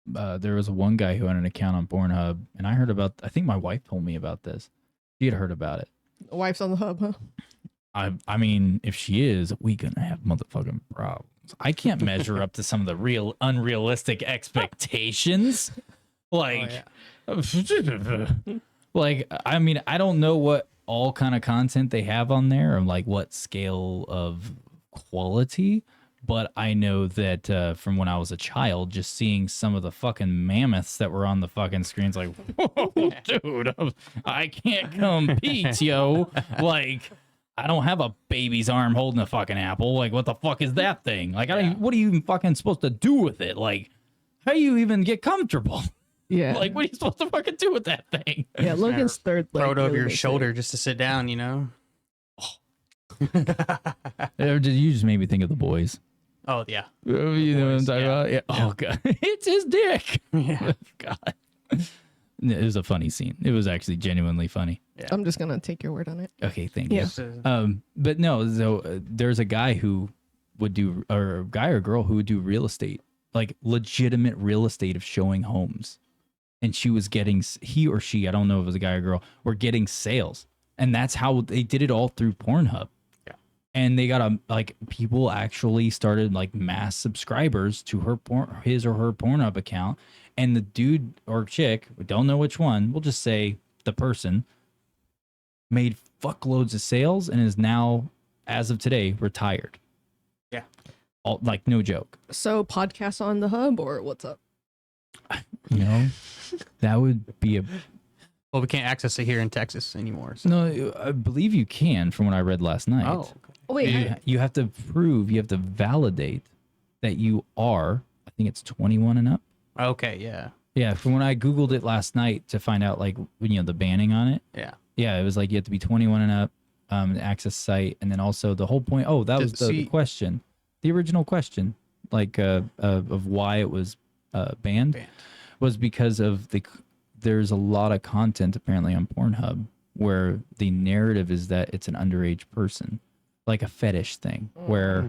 there was one guy who had an account on Pornhub, and I think my wife told me about this. She had heard about it.
Wife's on the hub, huh?
I mean, if she is, we gonna have motherfucking problems. I can't measure up to some of the real unrealistic expectations. Like, like I mean, I don't know what all kind of content they have on there, or like what scale of quality. But I know that from when I was a child, just seeing some of the fucking mammoths that were on the fucking screens, like, whoa, dude, I can't compete, yo. Like, I don't have a baby's arm holding a fucking apple. Like, what the fuck is that thing? Like, what are you even fucking supposed to do with it? Like, how do you even get comfortable?
Yeah.
Like, what are you supposed to fucking do with that thing?
Yeah, Logan's third leg.
Throw it over
really
your
makes
shoulder just to sit down, you know?
Or did you just make me think of The Boys?
Oh, yeah.
You know what I'm talking
yeah.
about? Yeah. Oh, God. It's his dick.
Yeah.
God. It was a funny scene. It was actually genuinely funny.
I'm just gonna take your word on it.
Okay, thank
Yeah.
you. But no, so there's a guy who would do, or a guy or girl who would do real estate, like legitimate real estate of showing homes. And she was getting, he or she, I don't know if it was a guy or girl, were getting sales. And that's how they did it all through Pornhub.
Yeah.
And they got like people actually started like mass subscribers to his or her Pornhub account. And the dude or chick, we don't know which one, we'll just say the person, made fuckloads of sales and is now, as of today, retired.
Yeah.
All, like, no joke.
So podcasts on the hub, or what's up?
You know, that would be a...
Well, we can't access it here in Texas anymore. So.
No, I believe you can, from what I read last night.
Oh, okay.
Wait,
You have to prove, you have to validate that you are, I think it's 21 and up.
Okay, yeah.
Yeah, from when I Googled it last night to find out, like, the banning on it.
Yeah.
Yeah, it was like you have to be 21 and up, access site, and then also the whole point. Oh, that was the question, the original question, like of why it was banned, was because of there's a lot of content apparently on Pornhub where the narrative is that it's an underage person, like a fetish thing, where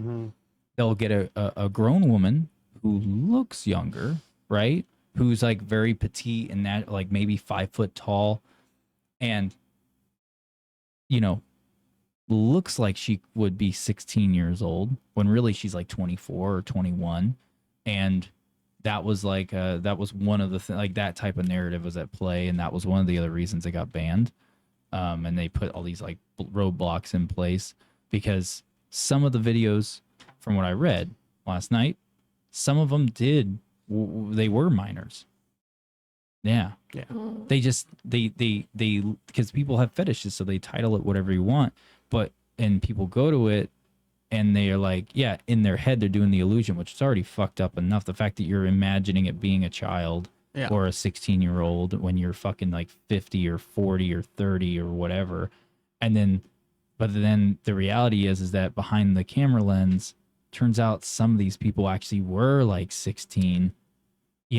they'll get a grown woman who looks younger, right? Who's like very petite and that, like maybe 5 foot tall, and looks like she would be 16 years old when really she's like 24 or 21. And that was like that was one of the like that type of narrative was at play, and that was one of the other reasons it got banned. And they put all these like roadblocks in place because some of the videos, from what I read last night, some of them they were minors. Yeah.
Yeah.
They just they because people have fetishes, so they title it whatever you want, and people go to it and they are like, yeah, in their head they're doing the illusion, which is already fucked up enough. The fact that you're imagining it being a child or a 16-year-old when you're fucking like 50 or 40 or 30 or whatever. And then but then the reality is that behind the camera lens, turns out some of these people actually were like 16,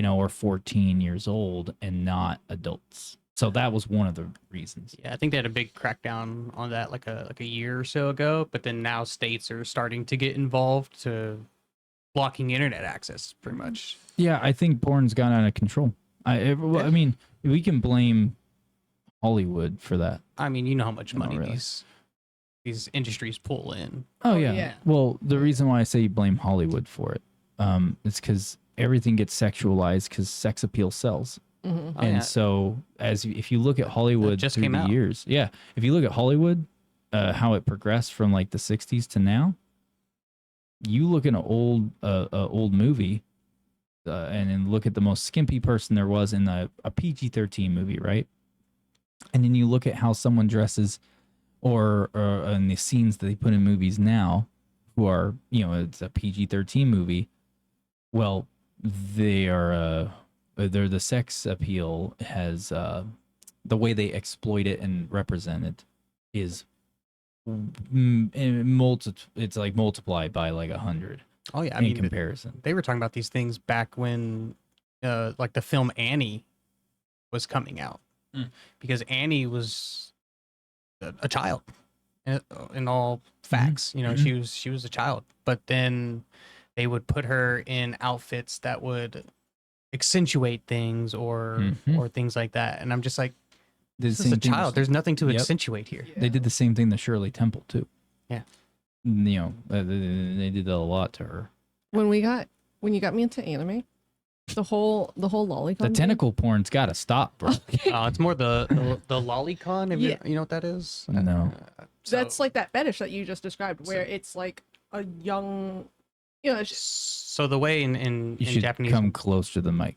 or 14 years old and not adults. So that was one of the reasons.
Yeah, I think they had a big crackdown on that like a year or so ago, but then now states are starting to get involved to blocking internet access pretty much.
Yeah, I think porn's gone out of control. I mean, we can blame Hollywood for that.
I mean, you know how much money
really.
these industries pull in.
Oh yeah. Well, the reason why I say you blame Hollywood for it is because everything gets sexualized because sex appeal sells.
Mm-hmm.
And so if you look at Hollywood
just
through
came
the
out.
years, if you look at Hollywood, how it progressed from like the 60s to now, you look at an old movie and then look at the most skimpy person there was in a PG-13 movie, right? And then you look at how someone dresses or in the scenes that they put in movies now, who are, it's a PG-13 movie. Well, they're the sex appeal has the way they exploit it and represent it is it's like multiplied by like 100.
Oh yeah, I
in
mean
comparison.
they were talking about these things back when like the film Annie was coming out. Because Annie was a child in all facts. She was a child, but then they would put her in outfits that would accentuate things or things like that, and I'm just like, this is a child. There's nothing to accentuate here.
They did the same thing to Shirley Temple too.
Yeah,
they did a lot to her.
When you got me into anime, the whole lolicon.
The tentacle porn's got to stop, bro.
it's more the lolicon. You know what that is?
No,
that's like that fetish that you just described, where it's like a young,
So the way in
you should
Japanese
come closer to the mic.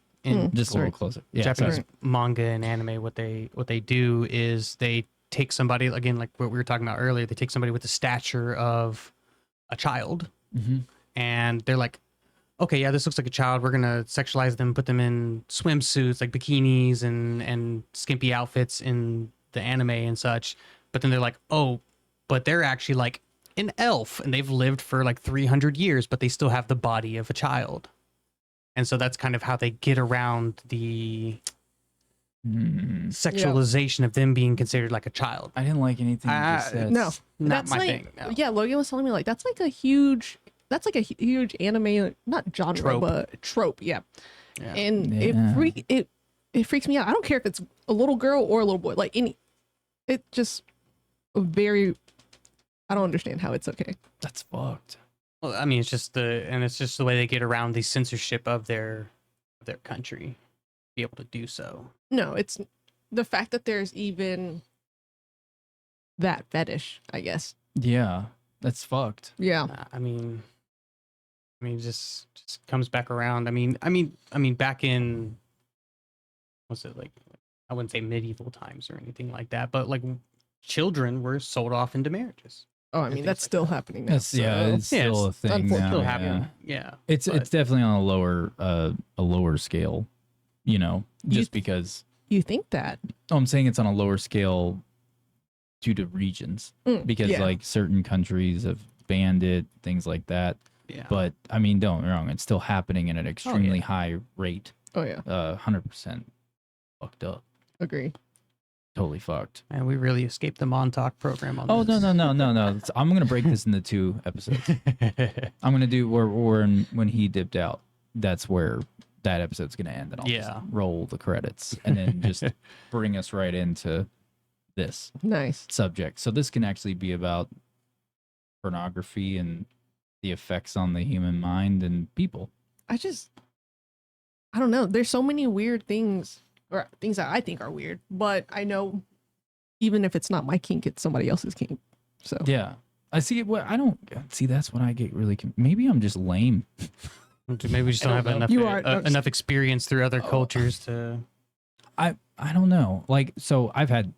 Just a little closer. Yeah,
Japanese
sorry.
manga and anime, what they do is they take somebody, again, like what we were talking about earlier, they take somebody with the stature of a child, and they're like, okay, yeah, this looks like a child. We're gonna sexualize them, put them in swimsuits, like bikinis and skimpy outfits in the anime and such. But then they're like, oh, but they're actually like an elf, and they've lived for like 300 years, but they still have the body of a child. And so that's kind of how they get around the sexualization of them being considered like a child.
I didn't like anything you just said.
No,
Not
that's
my
like,
thing. No.
yeah, Logan was telling me like that's like a huge anime, not genre,
Trope.
but trope. Yeah,
Yeah.
and
Yeah.
it freaks me out. I don't care if it's a little girl or a little boy. Like it just very. I don't understand how it's okay.
That's fucked.
Well, I mean, it's just the way they get around the censorship of their country, be able to do so.
No, it's the fact that there's even that fetish, I guess.
Yeah, that's fucked.
Yeah.
I mean, just comes back around. I mean, back in what's it like? I wouldn't say medieval times or anything like that, but like children were sold off into marriages.
Oh, I mean,
things
that's
like
still
that.
happening now.
That's it's
Yeah,
still a
it's
thing
unfortunately
now.
Still
yeah.
happening. Yeah.
It's
but-
definitely on a lower scale, you know,
You
just because.
You think that?
Oh, I'm saying it's on a lower scale due to regions because
yeah.
like certain countries have banned it, things like that.
Yeah.
But I mean, don't get me wrong, it's still happening at an extremely high rate.
Oh yeah,
100% fucked up.
agree.
Totally fucked.
And we really escaped the Montauk program on
Oh
this.
no! I'm gonna break this into 2 episodes. I'm gonna do when he dipped out. That's where that episode's gonna end, and I'll just roll the credits and then just bring us right into this
Nice.
subject. So this can actually be about pornography and the effects on the human mind and people.
I don't know. There's so many weird things, or things that I think are weird, but I know even if it's not my kink, it's somebody else's kink. So
Yeah, I see it. What I don't see. That's what I get really. Maybe I'm just lame.
Maybe we just don't have enough
You are-
enough experience through other cultures to.
I don't know. Like, so I've had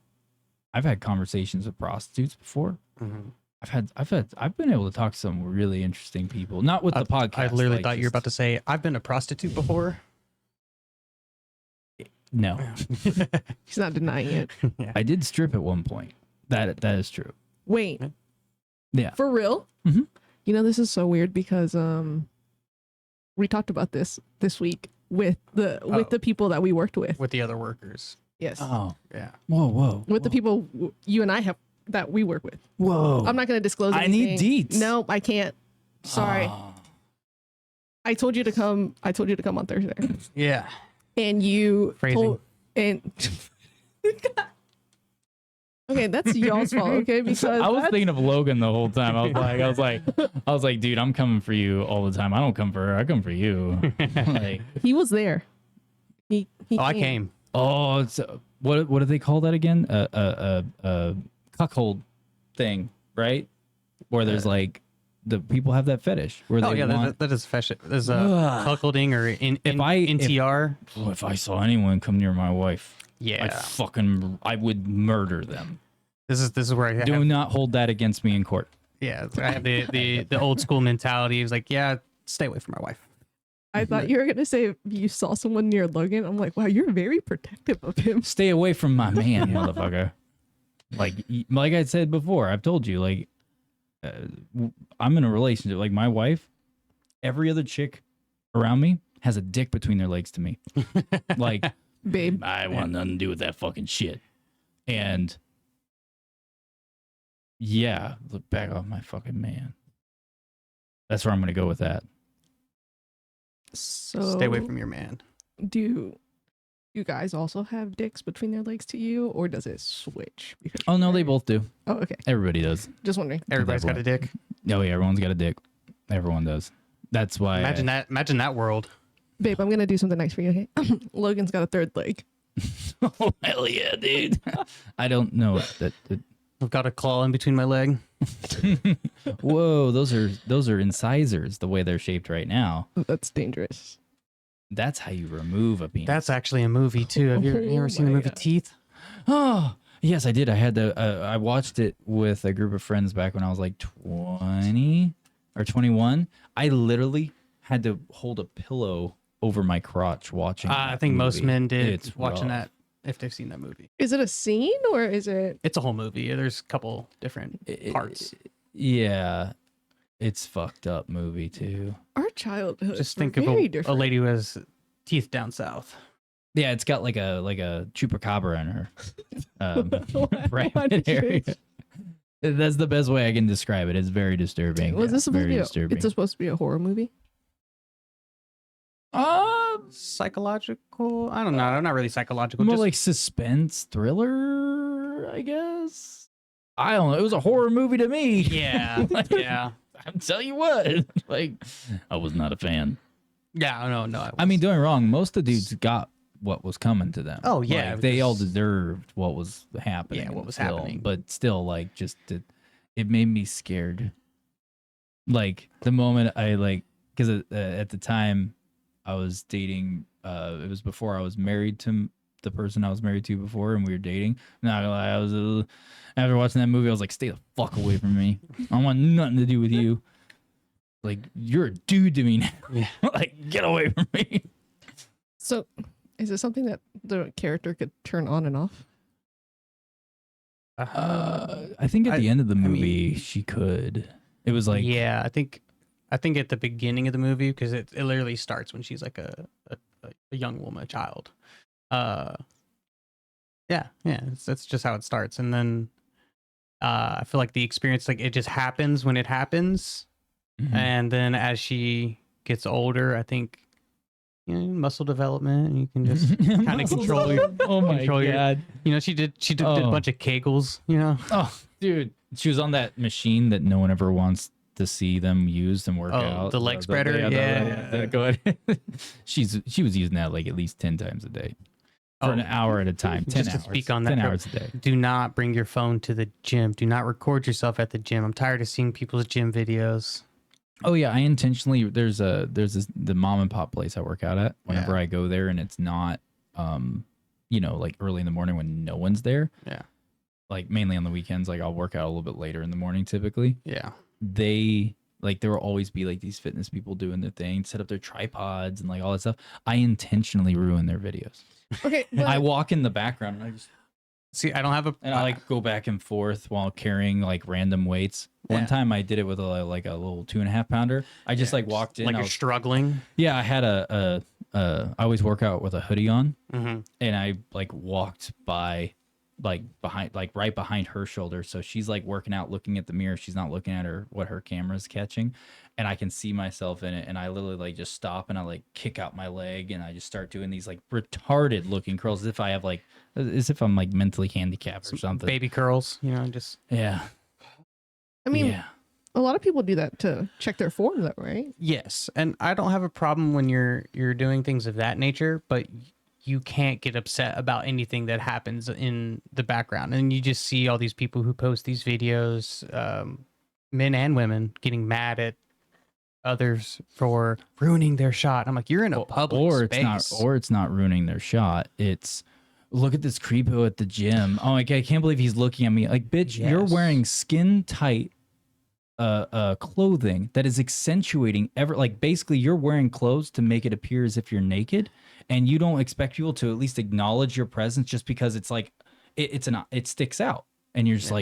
conversations with prostitutes before.
Mhm.
I've been able to talk to some really interesting people. Not with the podcast.
I literally
like,
thought you were about to say, "I've been a prostitute before."
No,
he's not denying it.
I did strip at one point. That is true.
Wait,
Yeah.
for real?
Mhm.
You know, this is so weird because we talked about this week with the people that we worked with.
With the other workers.
Yes,
Oh,
Yeah.
whoa.
with the people you and I have that we work with.
Whoa.
I'm not going to disclose.
I need
anything.
deets.
No, I can't. Sorry.
Oh.
I told you to come on Thursday,
Yeah.
and you
Phrasing.
told and. Okay, that's y'all's fault. Okay, because
I was thinking of Logan the whole time. I was like, dude, I'm coming for you all the time. I don't come for her. I come for you. Like,
he was there. He
I came.
Oh, it's what do they call that again? Cuckold thing, right? Where there's like the people have that fetish where
Oh
they
yeah,
want.
that is fashion. There's
Ugh.
cuckolding or NTR.
If I saw anyone come near my wife,
Yeah.
I would murder them.
This is where I
Do
have,
not hold that against me in court.
yeah, I have the old school mentality. It was like, yeah, stay away from my wife.
I thought you were gonna say if you saw someone near Logan. I'm like, wow, you're very protective of him.
Stay away from my man, motherfucker. Like I said before, I've told you, like, I'm in a relationship. Like my wife, every other chick around me has a dick between their legs to me. Like,
Babe,
I want nothing to do with that fucking shit.
and yeah, look back off my fucking man. That's where I'm gonna go with that.
so
Stay away from your man.
Do you guys also have dicks between their legs to you, or does it switch? Because
Oh no, they both do.
Oh, okay.
Everybody does.
Just wondering.
Everybody's got a dick.
Oh yeah, everyone's got a dick. Everyone does. That's why.
Imagine that world.
Babe, I'm gonna do something nice for you, okay? Logan's got a third leg.
Oh hell yeah, dude. I don't know that.
I've got a claw in between my leg.
Whoa, those are incisors. The way they're shaped right now.
That's dangerous.
That's how you remove a penis.
That's actually a movie too. Have you ever seen the
my
movie
God.
Teeth?
Oh yes, I did. I had I watched it with a group of friends back when I was like 20 or 21. I literally had to hold a pillow over my crotch watching.
I
that
think most
movie.
men did
It's
watching
rough.
that if they've seen that movie.
Is it a scene or is it?
It's a whole movie. There's a couple different
It-
parts.
Yeah, it's fucked up movie too.
Our childhood
Just
were
think of
very
a
different.
lady who has teeth down south.
Yeah, it's got like a chupacabra in her
Why
private
did you-
area. That's the best way I can describe it. It's very disturbing.
Was this supposed to
very
be?
disturbing?
It's supposed to be a horror movie.
Psychological? I don't know. Not really psychological.
More
Just
like suspense thriller, I guess. I don't know. It was a horror movie to me.
yeah, yeah,
I'm telling you what. Like, I was not a fan.
yeah. No.
I mean, don't get me wrong. Most of the dudes got what was coming to them.
Oh, yeah,
Like, they all
just-
desered what was happening.
Yeah,
in
what
the
was
film,
happening.
But still, like, just it made me scared. Like the moment I because at the time I was dating. It was before I was married to the person I was married to before, and we were dating. Not gonna lie, I was after watching that movie, I was like, "Stay the fuck away from me. I want nothing to do with you. Like, you're a dude to me now.
Yeah.
Like, get away from me."
So, is it something that the character could turn on and off?
I think at the end of the
I mean-
movie, she could. It was like,
yeah, I think at the beginning of the movie, because it literally starts when she's like a young woman, a child. Yeah, that's just how it starts, and then I feel like the experience, like, it just happens when it happens,
mhm.
and then as she gets older, I think, muscle development, you can just kind of control your,
Oh my
control your-
god.
she did a
Oh.
bunch of Kegels,
Oh, dude, she was on that machine that no one ever wants to see them use and work
Oh,
out.
the leg spreader? Yeah.
Go ahead. she was using that like at least 10 times a day for an hour at a time. 10
Just to
hours.
speak on that
10
real-
hours a day.
Do not bring your phone to the gym. Do not record yourself at the gym. I'm tired of seeing people's gym videos.
Oh yeah, I intentionally there's the mom and pop place I work out at. Whenever
Yeah.
I go there and it's not like early in the morning when no one's there.
Yeah.
Like mainly on the weekends, like I'll work out a little bit later in the morning typically.
Yeah.
There will always be like these fitness people doing their thing, set up their tripods and like all that stuff. I intentionally ruin their videos.
Okay, but
I walk in the background and I just
See, I don't have a.
I like go back and forth while carrying like random weights. One
Yeah.
time I did it with a 2.5 pounder. I just like walked in.
like
I
you're
was-
struggling.
yeah, I had I always work out with a hoodie on,
Mm-hmm.
and I like walked by right behind her shoulder. So she's like working out, looking at the mirror. She's not looking at what her camera's catching. And I can see myself in it. And I literally like just stop and I like kick out my leg and I just start doing these like retarded looking curls as if I'm like mentally handicapped or something.
Baby curls, just.
Yeah.
I mean,
yeah.
a lot of people do that to check their form, though, right?
Yes, and I don't have a problem when you're doing things of that nature, but you can't get upset about anything that happens in the background. And you just see all these people who post these videos, men and women, getting mad at others for ruining their shot. I'm like, you're in a public space.
It's not ruining their shot. It's look at this creepo at the gym. Oh, like I can't believe he's looking at me. Like, bitch, you're
Yes.
wearing skin tight clothing that is accentuating basically you're wearing clothes to make it appear as if you're naked, and you don't expect people to at least acknowledge your presence just because it's like it sticks out, and you're just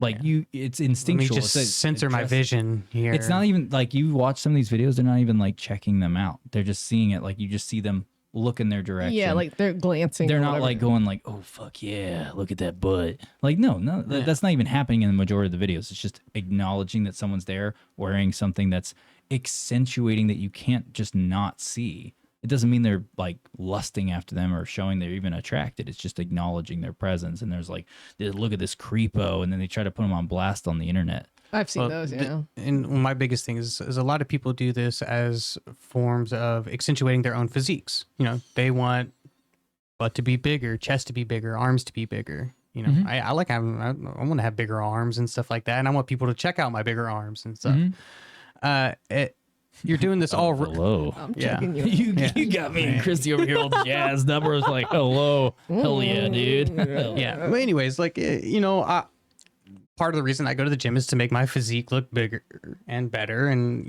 it's instinctual.
Let me just
It's
censor my
just-
vision here.
It's not even like you watch some of these videos, they're not even like checking them out. They're just seeing it, like you just see them look in their direction.
Yeah, like they're glancing.
they're
or
not
whatever.
like going like, "Oh fuck yeah, look at that butt." Like no, that's not even happening in the majority of the videos. It's just acknowledging that someone's there wearing something that's accentuating that you can't just not see. It doesn't mean they're like lusting after them or showing they're even attracted. It's just acknowledging their presence. And there's like, look at this creepo, and then they try to put them on blast on the internet.
I've seen
Well,
those. Yeah.
And my biggest thing is a lot of people do this as forms of accentuating their own physiques. They want butt to be bigger, chest to be bigger, arms to be bigger.
Mhm.
I like having, I want to have bigger arms and stuff like that. And I want people to check out my bigger arms and stuff.
Mhm.
You're doing this all.
Hello.
I'm
Yeah.
checking you.
You got me and Kristy over here all jazzed up. I was like, hello. Hell yeah, dude. Hell
Yeah. But anyways, part of the reason I go to the gym is to make my physique look bigger and better, and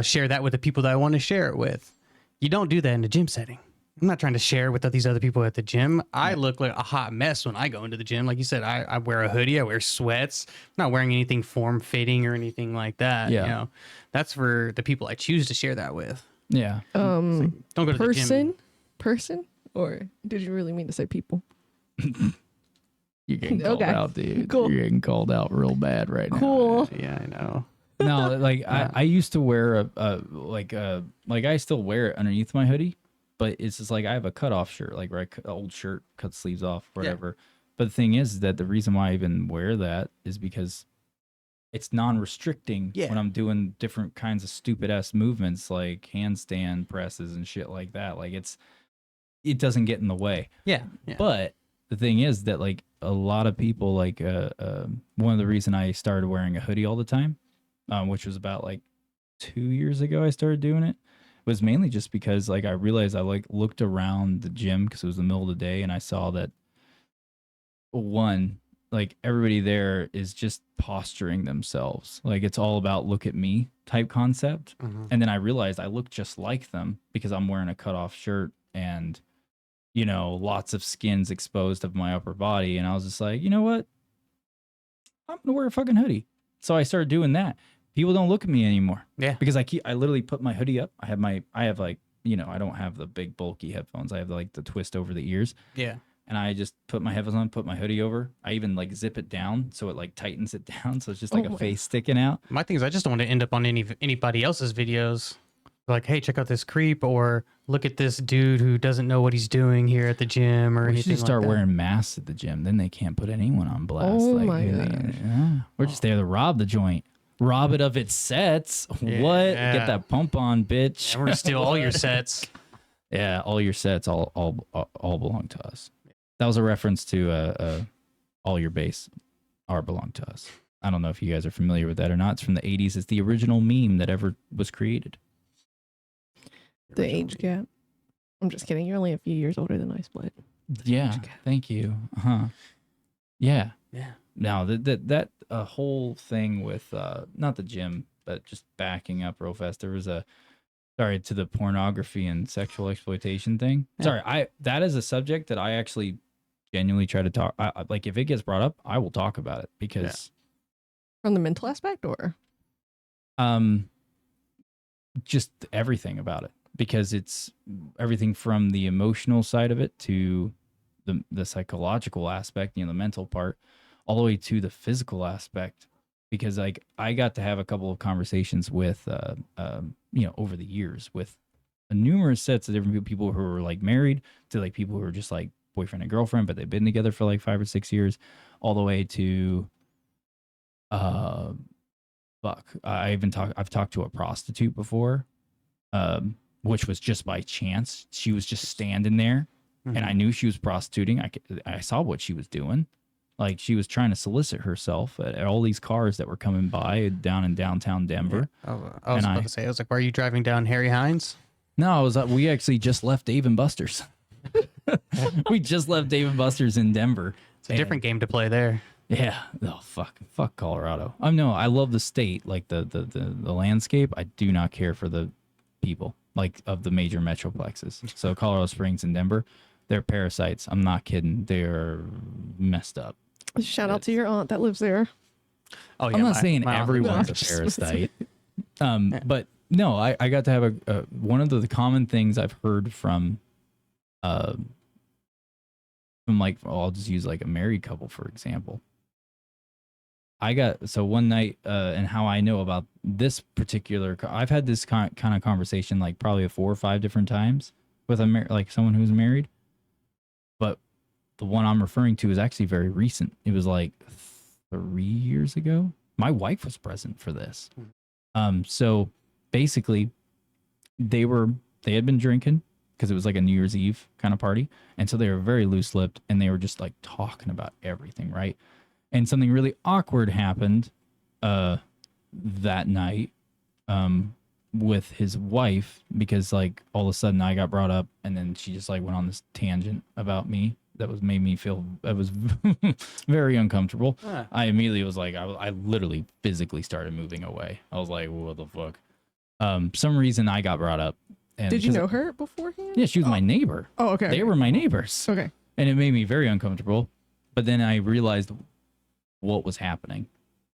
share that with the people that I want to share it with. You don't do that in a gym setting. I'm not trying to share with these other people at the gym. I look like a hot mess when I go into the gym. Like you said, I wear a hoodie, I wear sweats. I'm not wearing anything form fitting or anything like that.
Yeah.
That's for the people I choose to share that with.
Yeah.
Don't go to the gym.
Person, or did you really mean to say people?
You're getting called out, dude.
Cool.
You're getting called out real bad right now.
Cool.
Yeah, I know.
No, like I used to wear like I still wear it underneath my hoodie, but it's just like I have a cutoff shirt, like right, old shirt, cut sleeves off, whatever. But the thing is that the reason why I even wear that is because it's non-restricting when I'm doing different kinds of stupid ass movements like handstand presses and shit like that. Like it doesn't get in the way.
Yeah.
But the thing is that like a lot of people like one of the reason I started wearing a hoodie all the time, which was about like 2 years ago I started doing it, was mainly just because like I realized I like looked around the gym because it was the middle of the day and I saw that one, like everybody there is just posturing themselves. Like it's all about look at me type concept. And then I realized I look just like them because I'm wearing a cutoff shirt and, you know, lots of skins exposed of my upper body. And I was just like, you know what? I'm gonna wear a fucking hoodie. So I started doing that. People don't look at me anymore. Yeah. Because I literally put my hoodie up. I have like, you know, I don't have the big bulky headphones. I have like the twist over the ears. Yeah. And I just put my headphones on, put my hoodie over. I even like zip it down so it like tightens it down. So it's just like a face sticking out.
My thing is I just don't want to end up on anybody else's videos. Like, hey, check out this creep, or look at this dude who doesn't know what he's doing here at the gym, or
we
anything
should start
like that.
wearing masks at the gym. Then they can't put anyone on blast.
Oh
like,
my gosh.
Yeah. We're just there to rob the joint. Rob it of its sets. What? Get that pump on, bitch.
And we're gonna steal all your sets.
Yeah, all your sets all belong to us. That was a reference to all your base belong to us. I don't know if you guys are familiar with that or not. It's from the 80s. It's the original meme that ever was created.
The age gap. I'm just kidding. You're only a few years older than I split.
Yeah. Thank you. Yeah.
Yeah.
Now that whole thing with not the gym, but just backing up real fast. There was to the pornography and sexual exploitation thing. Yeah. Sorry, that is a subject that I actually genuinely try to talk. Like if it gets brought up, I will talk about it because
from the mental aspect or
just everything about it. Because it's everything from the emotional side of it to the psychological aspect, you know, the mental part, all the way to the physical aspect. Because like I got to have a couple of conversations with, you know, over the years with numerous sets of different people who were like married to like people who are just like boyfriend and girlfriend, but they've been together for like 5 or 6 years, all the way to, I've talked to a prostitute before, which was just by chance. She was just standing there and I knew she was prostituting. I saw what she was doing. Like she was trying to solicit herself at all these cars that were coming by down in downtown Denver.
Yeah. I was about to say, I was like, why are you driving down Harry Hines?
No, we actually just left Dave and Buster's. We just left Dave and Buster's in Denver.
It's a different game to play there.
Yeah. Oh, fuck Colorado. No, I love the state, like the landscape. I do not care for the people, like of the major metroplexes. So Colorado Springs and Denver, they're parasites. I'm not kidding. They're messed up.
Shout out to your aunt that lives there.
Oh yeah,
I'm not saying everyone's a parasite. But no, I got to have one of the common things I've heard from like, I'll just use like a married couple, for example. So one night, and how I know about this particular, I've had this kind of conversation like probably 4 or 5 different times with like someone who's married, but the one I'm referring to is actually very recent. It was like 3 years ago. My wife was present for this. So basically, they had been drinking because it was like a New Year's Eve kind of party, and so they were very loose-lipped, and they were just like talking about everything, right? And something really awkward happened that night with his wife, because like all of a sudden I got brought up, and then she just like went on this tangent about me that made me feel very uncomfortable. I immediately was like, I literally physically started moving away. I was like, what the fuck? Some reason I got brought up. And
did you know her beforehand?
Yeah, she was my neighbor.
Oh, okay.
They were my neighbors.
Okay.
And it made me very uncomfortable. But then I realized what was happening.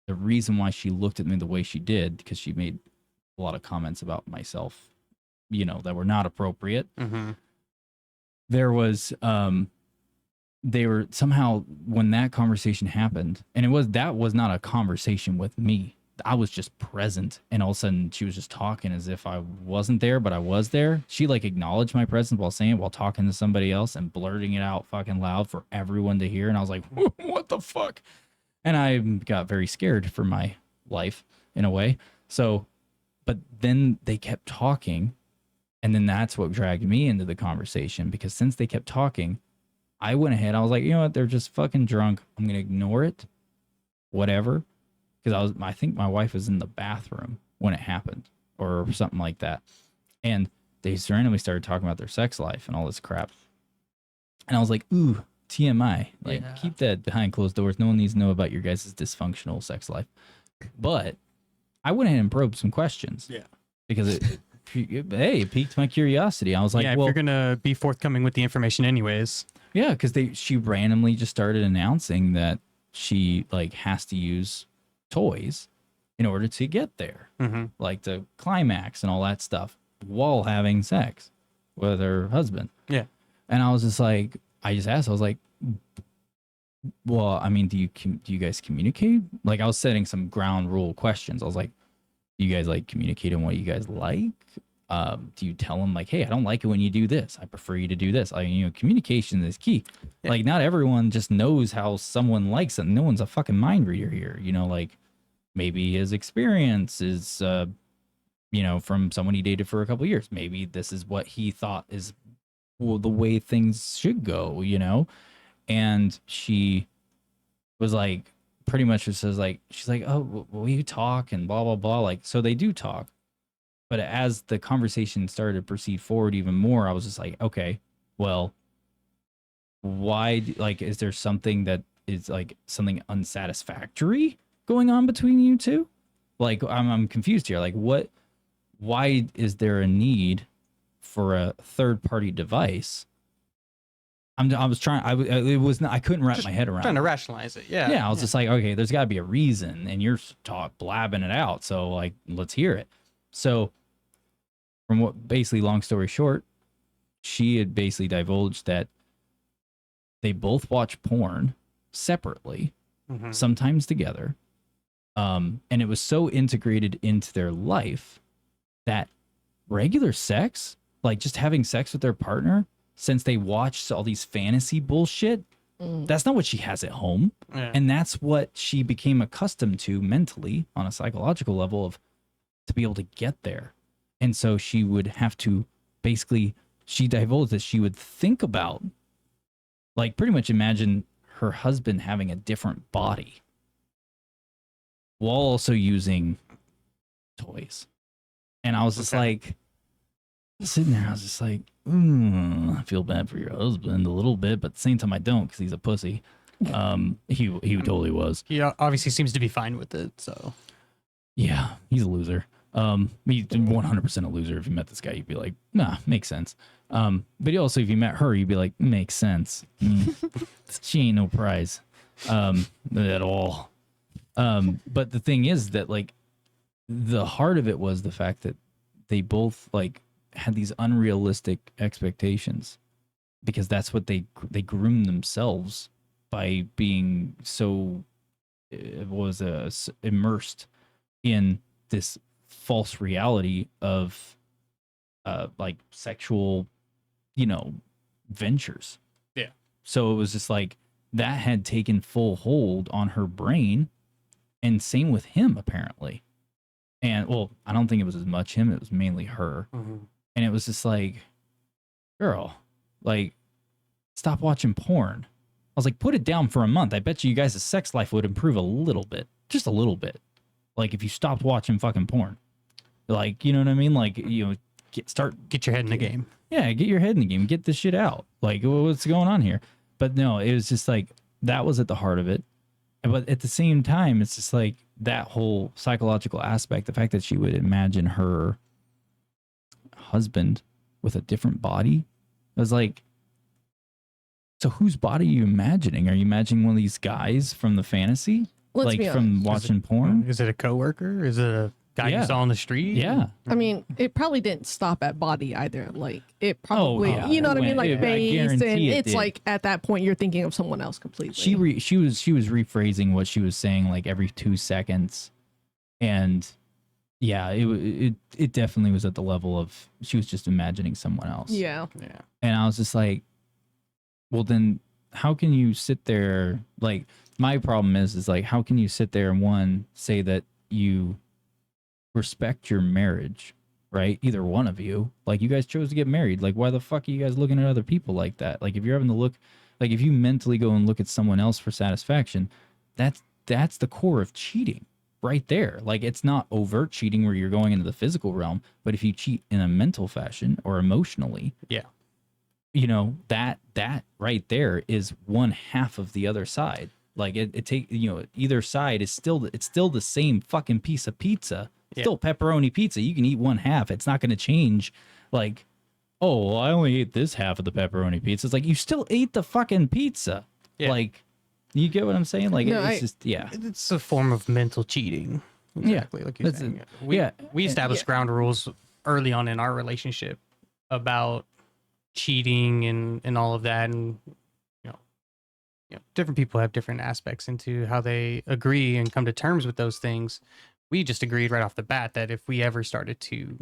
The reason why she looked at me the way she did, because she made a lot of comments about myself that were not appropriate.
Mm-hmm.
There was they were somehow, when that conversation happened, and that was not a conversation with me. I was just present, and all of a sudden she was just talking as if I wasn't there, but I was there. She like acknowledged my presence while talking to somebody else and blurting it out fucking loud for everyone to hear. And I was like, what the fuck? And I got very scared for my life in a way. So, but then they kept talking, and then that's what dragged me into the conversation, because since they kept talking, I went ahead. I was like, you know what? They're just fucking drunk. I'm going to ignore it. Whatever. Because I think my wife was in the bathroom when it happened or something like that. And they randomly started talking about their sex life and all this crap. And I was like, ooh, TMI. Like, keep that behind closed doors. No one needs to know about your guys' dysfunctional sex life. But I went ahead and probed some questions. Yeah. Because it piqued my curiosity. I was like,
if you're going to be forthcoming with the information anyways.
Yeah, because she randomly just started announcing that she like has to use toys in order to get there, like the climax and all that stuff, while having sex with her husband. Yeah. And I was just like, I just asked, I was like, well, I mean, do you guys communicate? Like, I was setting some ground rule questions. I was like, do you guys like communicate on what you guys like? Do you tell them like, hey, I don't like it when you do this. I prefer you to do this. Communication is key. Yeah. Like, not everyone just knows how someone likes it. No one's a fucking mind reader here. Like, maybe his experience is, from someone he dated for a couple of years. Maybe this is what he thought is the way things should go, And she was like, pretty much just says like, she's like, oh, will you talk and blah, blah, blah. Like, so they do talk. But as the conversation started to proceed forward even more, I was just like, okay, well, why, like, is there something that is like something unsatisfactory going on between you two? Like, I'm confused here. Like, why is there a need for a third party device? I couldn't wrap my head around
trying to rationalize it. Yeah.
Yeah. I was just like, okay, there's gotta be a reason, and you're blabbing it out. So like, let's hear it. So from what, basically, long story short, she had basically divulged that they both watch porn separately, sometimes together. And it was so integrated into their life that regular sex, like just having sex with their partner, since they watched all these fantasy bullshit, that's not what she has at home. Yeah. And that's what she became accustomed to mentally on a psychological level to be able to get there. And so she would have to she divulged that she would think about, like, pretty much imagine her husband having a different body while also using toys. And I was just like, sitting there, I was just like, I feel bad for your husband a little bit, but at the same time I don't, because he's a pussy. He totally was.
He obviously seems to be fine with it, so.
Yeah, he's a loser. He's 100% a loser. If you met this guy, you'd be like, nah, makes sense. But also, if you met her, you'd be like, makes sense. She ain't no prize at all. But the thing is that, like, the heart of it was the fact that they both, like, had these unrealistic expectations, because that's what they groomed themselves by being so immersed in this false reality of like sexual ventures. Yeah. So it was just like that had taken full hold on her brain, and same with him apparently. And well, I don't think it was as much him, it was mainly her. And it was just like, girl, like, stop watching porn. I was like, put it down for a month. I bet you guys' sex life would improve a little bit, just a little bit. Like, if you stopped watching fucking porn, like, you know what I mean? Like,
get your head in the game.
Yeah, get your head in the game. Get this shit out. Like, what's going on here? But no, it was just like, that was at the heart of it. But at the same time, it's just like that whole psychological aspect, the fact that she would imagine her husband with a different body. I was like, so whose body are you imagining? Are you imagining one of these guys from the fantasy?
Let's be
from watching porn?
Is it a coworker? Is it a guy you saw on the street.
Yeah.
I mean, it probably didn't stop at body either. Like it probably,
yeah.
you know what I mean, like
I
face,
guarantee
and
it
it's
did.
like at that point you're thinking of someone else completely.
She was rephrasing what she was saying like every 2 seconds, and yeah, it definitely was at the level of she was just imagining someone else.
Yeah.
And I was just like, well, then how can you sit there? Like, my problem is like, how can you sit there and one, say that you respect your marriage, right? Either one of you, like, you guys chose to get married. Like, why the fuck are you guys looking at other people like that? Like, if you're having to look, like, if you mentally go and look at someone else for satisfaction, that's the core of cheating right there. Like, it's not overt cheating where you're going into the physical realm, but if you cheat in a mental fashion or emotionally,
Yeah.
you know, that right there is one half of the other side. Like, it take, you know, either side is still the same fucking piece of pizza.
Yeah.
Still pepperoni pizza. You can eat one half. It's not going to change. Like, oh, well, I only ate this half of the pepperoni pizza. It's like, you still ate the fucking pizza.
Yeah.
Like, you get what I'm saying? Like,
No,
it's just, yeah.
It's a form of mental cheating. Exactly. Like you're saying. We established ground rules early on in our relationship about cheating and all of that, and you know, different people have different aspects into how they agree and come to terms with those things. We just agreed right off the bat that if we ever started to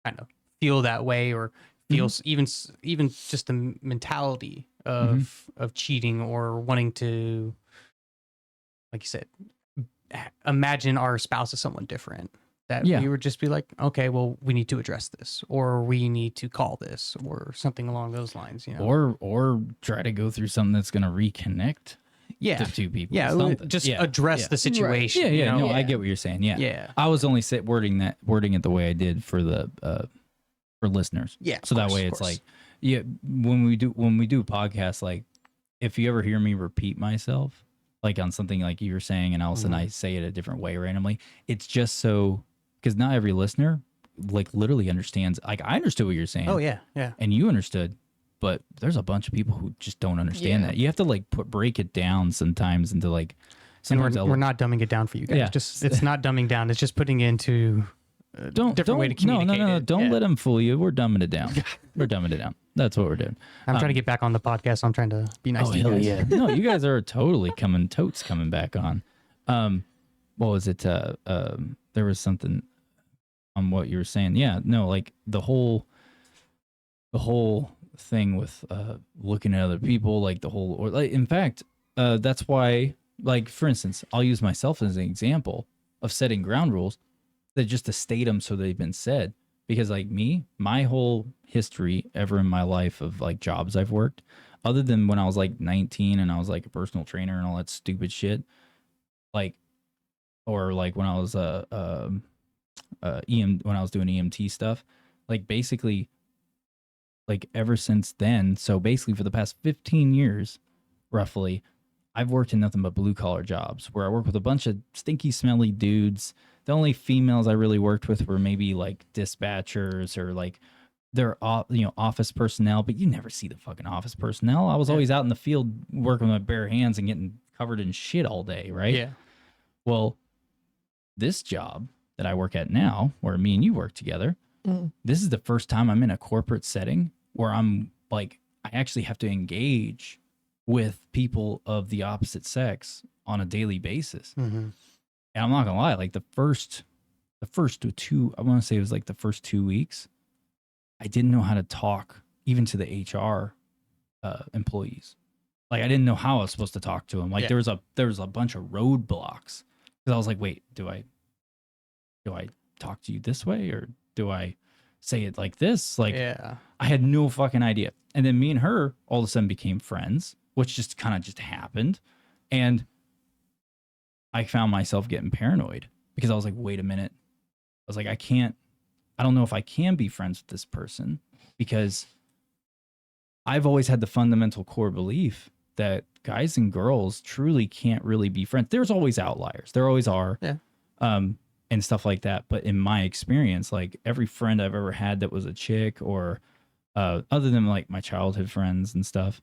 kind of feel that way or feel even just the mentality of cheating or wanting to, like you said, imagine our spouse as someone different, that we would just be like, okay, well, we need to address this, or we need to call this, or something along those lines, you know,
or try to go through something that's going to reconnect the two people.
Just address the situation.
Right.
You know?
No, I get what you're saying. Yeah. I was only wording it the way I did for the for listeners.
Yeah.
So that way it's like, when we do podcasts, like, if you ever hear me repeat myself, like on something like you were saying, and all of a sudden I say it a different way randomly, it's just so, because not every listener like literally understands. Like, I understood what you're saying.
Oh yeah.
And you understood, but there's a bunch of people who just don't understand that. You have to like break it down sometimes into like.
And we're not dumbing it down for you guys.
Yeah.
Just it's not dumbing down. It's just putting it into a different way to communicate.
No.
it.
Don't let them fool you. We're dumbing it down. We're dumbing it down. That's what we're doing.
I'm trying to get back on the podcast. So I'm trying to be nice to you guys.
Yeah. No, you guys are totally coming back on. What was it? There was something on what you were saying. Yeah. No, like the whole thing with looking at other people, like or like, in fact, that's why, like, for instance, I'll use myself as an example of setting ground rules, that just to state them so they've been said. Because like me, my whole history ever in my life of like jobs I've worked, other than when I was like 19 and I was like a personal trainer and all that stupid shit, like, or like when I was when I was doing EMT stuff, like basically, like ever since then, so basically for the past 15 years, roughly, I've worked in nothing but blue collar jobs where I work with a bunch of stinky, smelly dudes. The only females I really worked with were maybe like dispatchers or like they're office personnel, but you never see the fucking office personnel. I was always out in the field working with my bare hands and getting covered in shit all day, right?
Yeah.
Well, this job that I work at now, where me and you work together, this is the first time I'm in a corporate setting where I'm like, I actually have to engage with people of the opposite sex on a daily basis. And I'm not gonna lie, like the first 2, I want to say it was like the first 2 weeks, I didn't know how to talk even to the HR employees. Like, I didn't know how I was supposed to talk to them. Like there was a bunch of roadblocks because I was like, wait, do I talk to you this way or do I say it like this? Like, I had no fucking idea. And then me and her all of a sudden became friends, which just kind of just happened. And I found myself getting paranoid because I was like, wait a minute. I was like, I don't know if I can be friends with this person, because I've always had the fundamental core belief that guys and girls truly can't really be friends. There's always outliers. There always are.
Yeah.
And stuff like that. But in my experience, like every friend I've ever had that was a chick, or other than like my childhood friends and stuff,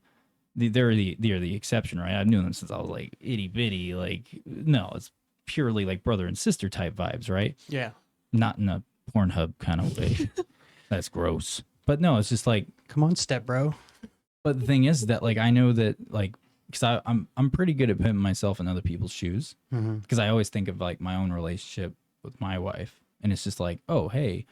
they're the exception, right? I've known them since I was like itty bitty. Like, no, it's purely like brother and sister type vibes, right?
Yeah.
not in a Pornhub kind of way. That's gross. But no, it's just like,
Come on, step bro.
but the thing is that like I know that like because I'm pretty good at putting myself in other people's shoes because I always think of like my own relationship with my wife, and it's just like, oh hey,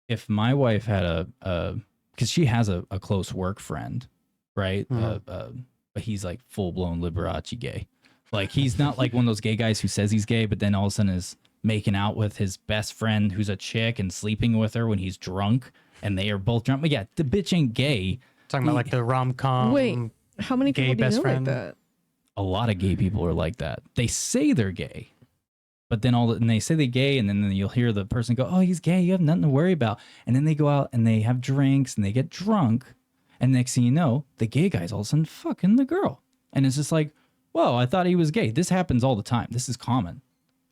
if my wife had a because she has a close work friend, right? But he's like full blown Liberace gay. Like he's not like one of those gay guys who says he's gay, but then all of a sudden is making out with his best friend who's a chick and sleeping with her when he's drunk, and they are both drunk. But yeah, the bitch ain't gay.
Talking about like the rom-com.
Wait, how many
gay
people do you
best
know
friend.
like that?
A lot of gay people are like that. They say they're gay, but then and they say they're gay, and then you'll hear the person go, "Oh, he's gay. You have nothing to worry about." And then they go out and they have drinks and they get drunk, and next thing you know, the gay guy's all of a sudden fucking the girl, and it's just like, "Whoa, I thought he was gay." This happens all the time. This is common.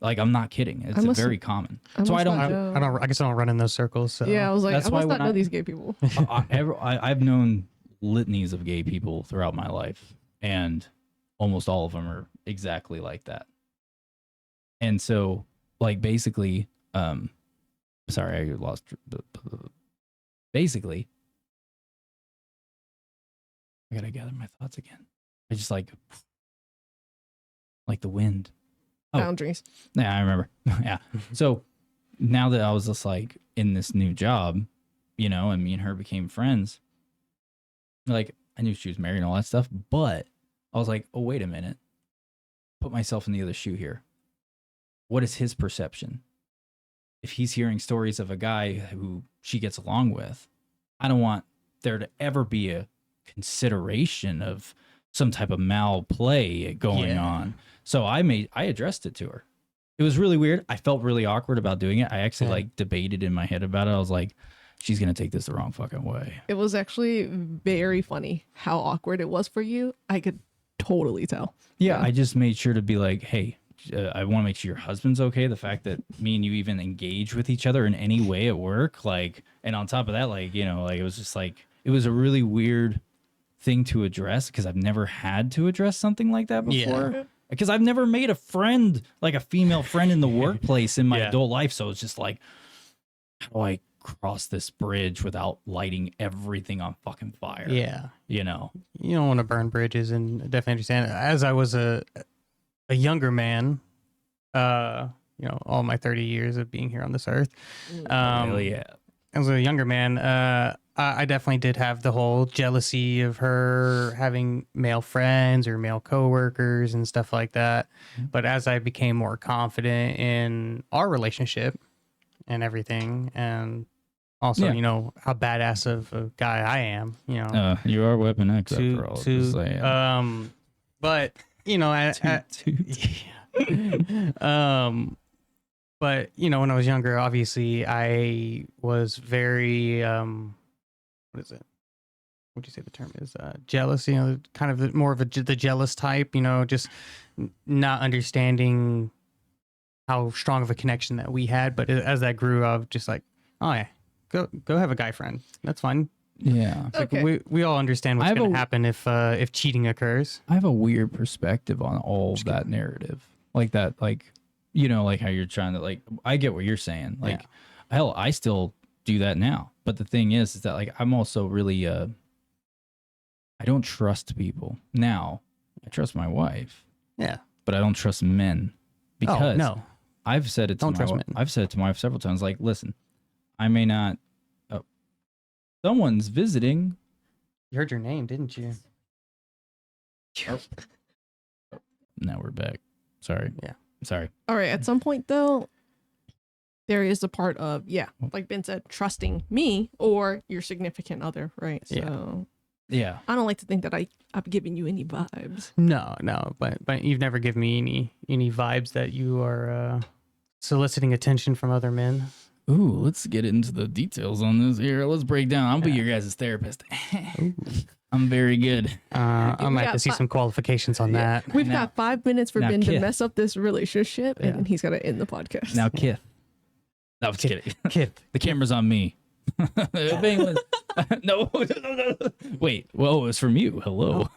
Like I'm not kidding. It's very common. So I don't.
I guess I don't run in those circles. So.
Yeah, I was like,
That's
I must
why
not
when
know these gay people.
I've known litanies of gay people throughout my life, and almost all of them are exactly like that. And so, like, basically, sorry, I lost. Basically, I gotta gather my thoughts again. I just like the wind. Oh.
Boundaries.
Yeah, I remember. Yeah. So now that I was just like in this new job, you know, and me and her became friends, like I knew she was married and all that stuff, but I was like, oh, wait a minute. Put myself in the other shoe here. What is his perception? If he's hearing stories of a guy who she gets along with, I don't want there to ever be a consideration of some type of malplay going on. So I addressed it to her. It was really weird. I felt really awkward about doing it. I actually like debated in my head about it. I was like, she's going to take this the wrong fucking way.
It was actually very funny how awkward it was for you. I could totally tell.
Yeah, I just made sure to be like, hey, I want to make sure your husband's okay. The fact that me and you even engage with each other in any way at work, like, and on top of that, like, you know, like it was just like, it was a really weird thing to address because I've never had to address something like that before.
Yeah.
Because I've never made a friend, like a female friend in the workplace in my adult life. So it's just like, how do I cross this bridge without lighting everything on fucking fire?
Yeah.
You know?
You don't want to burn bridges, and I definitely understand. As I was a younger man, you know, all my 30 years of being here on this earth.
Hell yeah.
As a younger man, I definitely did have the whole jealousy of her having male friends or male coworkers and stuff like that. But as I became more confident in our relationship and everything, and also, you know, how badass of a guy I am, you know.
You are Weapon X after all. Just saying.
But, you know, but, you know, when I was younger, obviously I was very, what is it? What do you say the term is? Jealous, you know, kind of more of the jealous type, you know, just not understanding how strong of a connection that we had. But as that grew up, just like, oh yeah, go have a guy friend. That's fine.
Yeah.
Like we all understand what's going to happen if cheating occurs.
I have a weird perspective on all of that narrative. Like that, like, you know, like how you're trying to, like, I get what you're saying. Like, hell, I still do that now. But the thing is that, like, I'm also really, I don't trust people. Now, I trust my wife.
Yeah.
But I don't trust men. Because
no.
I've said it to I've said it to my wife several times, like, listen, I may not, someone's visiting.
You heard your name, didn't you?
Now we're back. Sorry.
Yeah.
Sorry.
All right. At some point, though, there is a part of, like Ben said, trusting me or your significant other, right? So,
yeah.
I don't like to think that I'm giving you any vibes.
No, but you've never given me any vibes that you are soliciting attention from other men.
Ooh, let's get into the details on this here. Let's break down. I'll be your guys' therapist. I'm very good.
I might have to see some qualifications on that.
We've got 5 minutes for Ben
Kith.
to mess up this relationship, and then he's got to end the podcast.
Now, Kith. No, I'm just kidding.
Kith.
The camera's on me. No. Wait. Well, it was from you. Hello.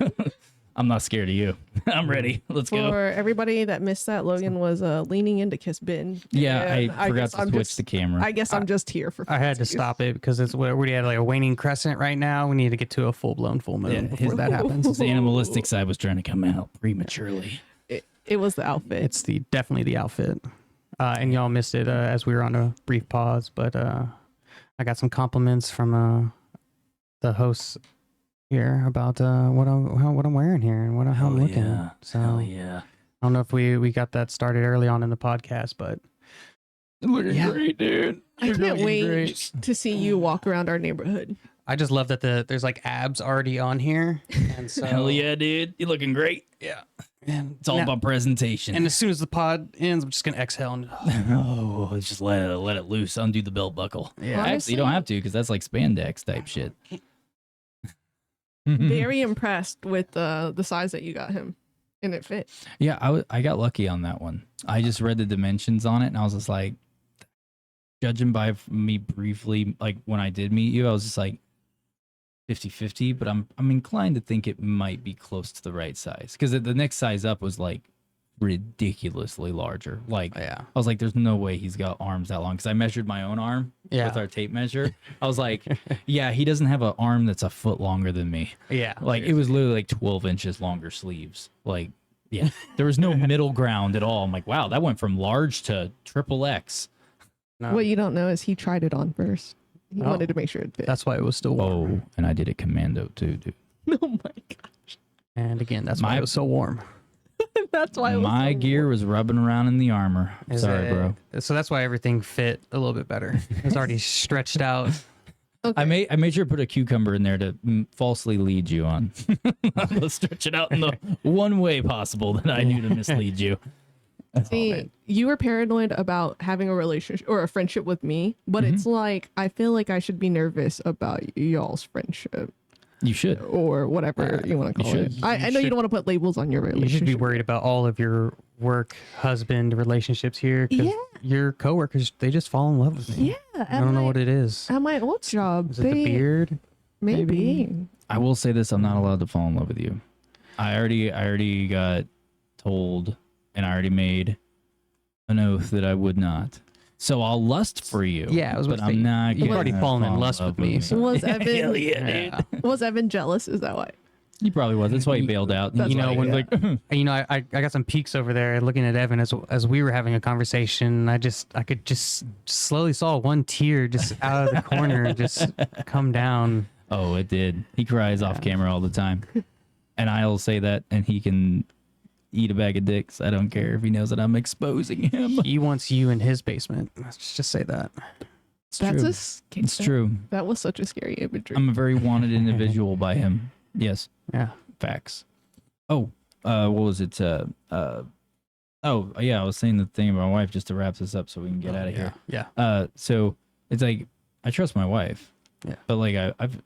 I'm not scared of you. I'm ready. Let's go.
For everybody that missed that, Logan was leaning into Kiss Bin.
Yeah,
And
I forgot to switch the camera.
I guess I'm just here for.
I had to
fancies.
stop it because it's we already had like a waning crescent right now. We need to get to a full blown full moon
Yeah,
before that happens.
His animalistic side was trying to come out prematurely.
It was the outfit.
It's definitely the outfit. And y'all missed it as we were on a brief pause, but I got some compliments from the hosts here about what I'm wearing here and how I'm looking.
Yeah.
So
Hell yeah.
I don't know if we got that started early on in the podcast, but
Looking great, dude.
I can't wait to see you walk around our neighborhood.
I just love that there's like abs already on here, and so
Hell yeah, dude. You're looking great.
yeah. And
It's all about presentation.
And as soon as the pod ends, I'm just gonna exhale and
oh, just let it loose. Undo the belt buckle.
Yeah.
Actually, you don't have to because that's like spandex type shit.
Very impressed with the size that you got him, and it fit.
Yeah, I got lucky on that one. I just read the dimensions on it, and I was just like, judging by me briefly, like when I did meet you, I was just like 50-50, but I'm inclined to think it might be close to the right size because the next size up was like ridiculously larger. Like
yeah.
I was like, there's no way he's got arms that long because I measured my own arm with our tape measure. I was like, yeah, he doesn't have an arm that's a foot longer than me.
Yeah.
Like it was literally like 12 inches longer sleeves. Like, yeah, there was no middle ground at all. I'm like, wow, that went from large to triple X.
No,
What you don't know is he tried it on first. He
Oh.
wanted to make sure it fit.
that's why it was still warm.
Oh, and I did it commando too, dude.
Oh my god.
And again, that's why
My-
it was so warm.
That's why it was
My
so
gear
warm.
was rubbing around in the armor.
Is
Sorry,
it-
bro.
So that's why everything fit a little bit better. It was already stretched out.
Okay.
I made sure to put a cucumber in there to falsely lead you on. Let's stretch it out in the one way possible that I knew to mislead you.
See, you were paranoid about having a relationship or a friendship with me, but it's like I feel like I should be nervous about y'all's friendship
You should.
or whatever you want to call it.
should.
I know you don't want to put labels on your
You
relationship.
should be worried about all of your work, husband relationships here. 'Cause
Yeah.
your coworkers, they just fall in love with me.
Yeah,
I don't know what it is.
At my old job,
Is it the beard?
Maybe.
I will say this: I'm not allowed to fall in love with you. I already got told, and I already made an oath that I would not. So I'll lust for you.
Yeah, I was
but
about to
I'm
say,
not.
you've
gonna
already fallen in
fall
lust
love
with me, so-
Was Evan?
Hell yeah, dude.
Was Evan jealous? Is that why?
He probably was. That's why he bailed out.
That's
You know,
why,
when
yeah.
like
I got some peeks over there looking at Evan as we were having a conversation. I could just slowly saw one tear just out of the corner just come down.
oh, it did. He cries off camera all the time, and I'll say that, and he can eat a bag of dicks. I don't care if he knows that I'm exposing him.
He wants you in his basement. Let's just say that.
It's
That's
true.
a sca-
It's true.
That was such a scary imagery.
I'm a very wanted individual by him. Yes,
Yeah.
facts. Oh, what was it? Oh, yeah, I was saying the thing about my wife just to wrap this up so we can get out of here.
Yeah.
So it's like I trust my wife.
Yeah.
But like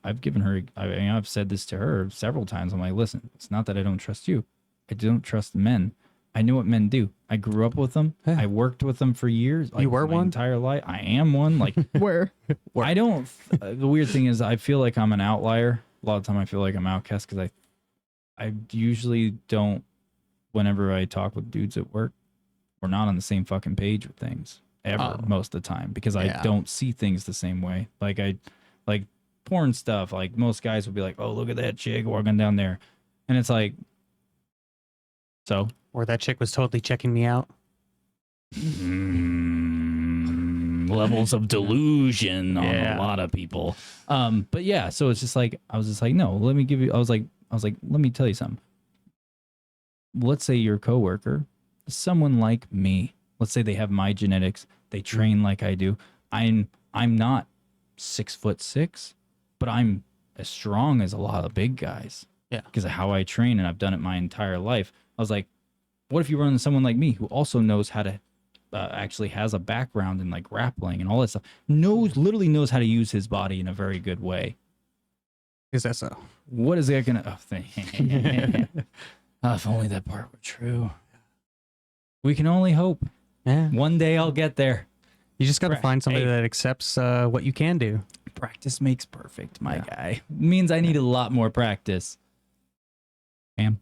I've given her. I've said this to her several times. I'm like, listen, it's not that I don't trust you. I don't trust men. I know what men do. I grew up with them.
Yeah.
I worked with them for years. Like,
You were
my
one?
entire life. I am one. Like
Where?
I don't. The weird thing is, I feel like I'm an outlier. A lot of time, I feel like I'm outcast because I usually don't. Whenever I talk with dudes at work, we're not on the same fucking page with things ever.
Oh.
Most of the time, because I
Yeah.
don't see things the same way. Like porn stuff. Like most guys would be like, "Oh, look at that chick walking down there," and it's like, so.
Or that chick was totally checking me out.
Levels of delusion on
Yeah.
a lot of people. But yeah, so it's just like I was just like, no, let me give you. I was like, let me tell you something. Let's say your coworker is someone like me. Let's say they have my genetics. They train like I do. I'm not 6'6", but I'm as strong as a lot of big guys.
Yeah.
Because of how I train, and I've done it my entire life. I was like, what if you run into someone like me who also knows how to actually has a background in like grappling and all that stuff, literally knows how to use his body in a very good way.
Is that so?
What is that gonna? Oh, if only that part were true. We can only hope.
Yeah.
One day I'll get there.
You just got to find somebody
Hey.
that accepts what you can do.
Practice makes perfect, my guy. Means I need a lot more practice. Pam.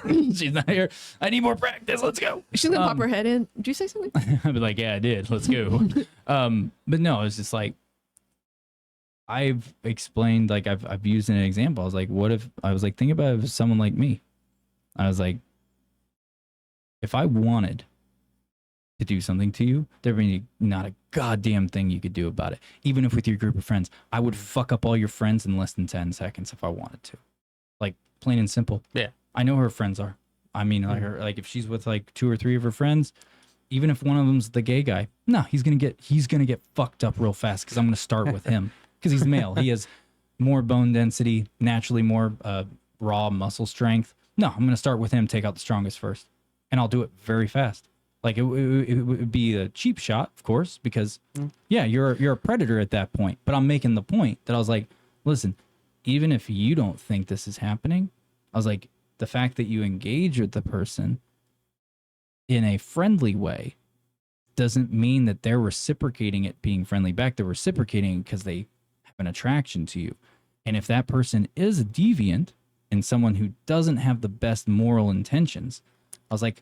She's not here. I need more practice. Let's go.
She's gonna pop her head in. Did you say something?
I'd be like, yeah, I did. Let's go. But no, it's just like, I've explained, like I've used an example. I was like, what if, I was like, think about if someone like me. I was like, if I wanted to do something to you, there'd be not a goddamn thing you could do about it. Even if with your group of friends, I would fuck up all your friends in less than 10 seconds if I wanted to. Like, plain and simple.
Yeah.
I know her friends are. I mean, like, her, like if she's with like 2 or 3 of her friends, even if one of them's the gay guy, no, he's gonna get fucked up real fast because I'm gonna start with him because he's male. He has more bone density, naturally more raw muscle strength. No, I'm gonna start with him, take out the strongest first, and I'll do it very fast. Like it would be a cheap shot, of course, because yeah, you're a predator at that point. But I'm making the point that I was like, listen, even if you don't think this is happening, I was like, the fact that you engage with the person in a friendly way doesn't mean that they're reciprocating it being friendly back. They're reciprocating because they have an attraction to you. And if that person is a deviant and someone who doesn't have the best moral intentions, I was like,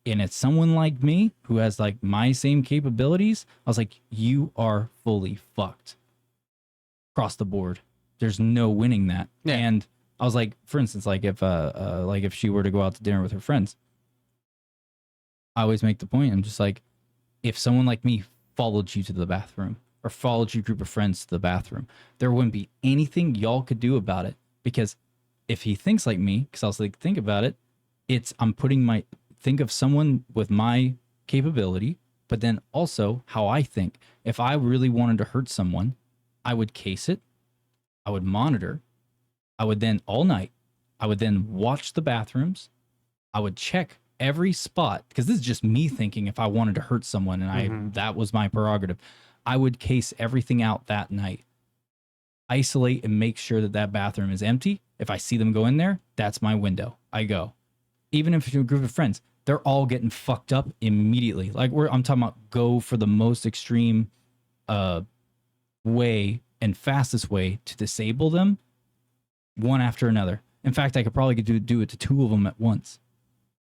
and it's someone like me who has like my same capabilities, I was like, you are fully fucked across the board. There's no winning that.
Yeah.
And I was like, for instance, like if she were to go out to dinner with her friends, I always make the point. I'm just like, if someone like me followed you to the bathroom or followed your group of friends to the bathroom, there wouldn't be anything y'all could do about it. Because if he thinks like me, because I was like, think about it, think of someone with my capability, but then also how I think. If I really wanted to hurt someone, I would case it. I would monitor. I would then all night, I would then watch the bathrooms. I would check every spot because this is just me thinking if I wanted to hurt someone and that was my prerogative. I would case everything out that night, isolate and make sure that bathroom is empty. If I see them go in there, that's my window. I go. Even if it's a group of friends, they're all getting fucked up immediately. Like I'm talking about go for the most extreme way and fastest way to disable them one after another. In fact, I could probably do it to 2 of them at once.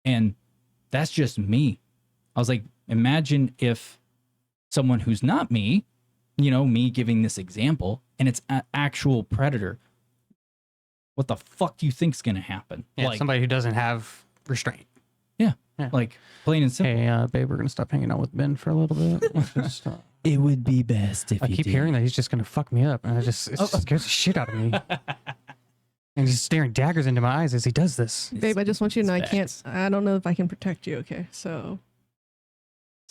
And that's just me. I was like, imagine if someone who's not me, me giving this example, and it's an actual predator. What the fuck do you think's going to happen?
Yeah,
like
somebody who doesn't have restraint.
Yeah.
Yeah.
Like plain and simple.
Hey, babe, we're going to stop hanging out with Ben for a little bit. Just,
It would be best if
I
you
keep
did.
hearing that he's just going to fuck me up. And it just scares the shit out of me. And he's staring daggers into my eyes as he does this.
Babe, I just want you to know
It's
I don't know if I can protect you, okay? So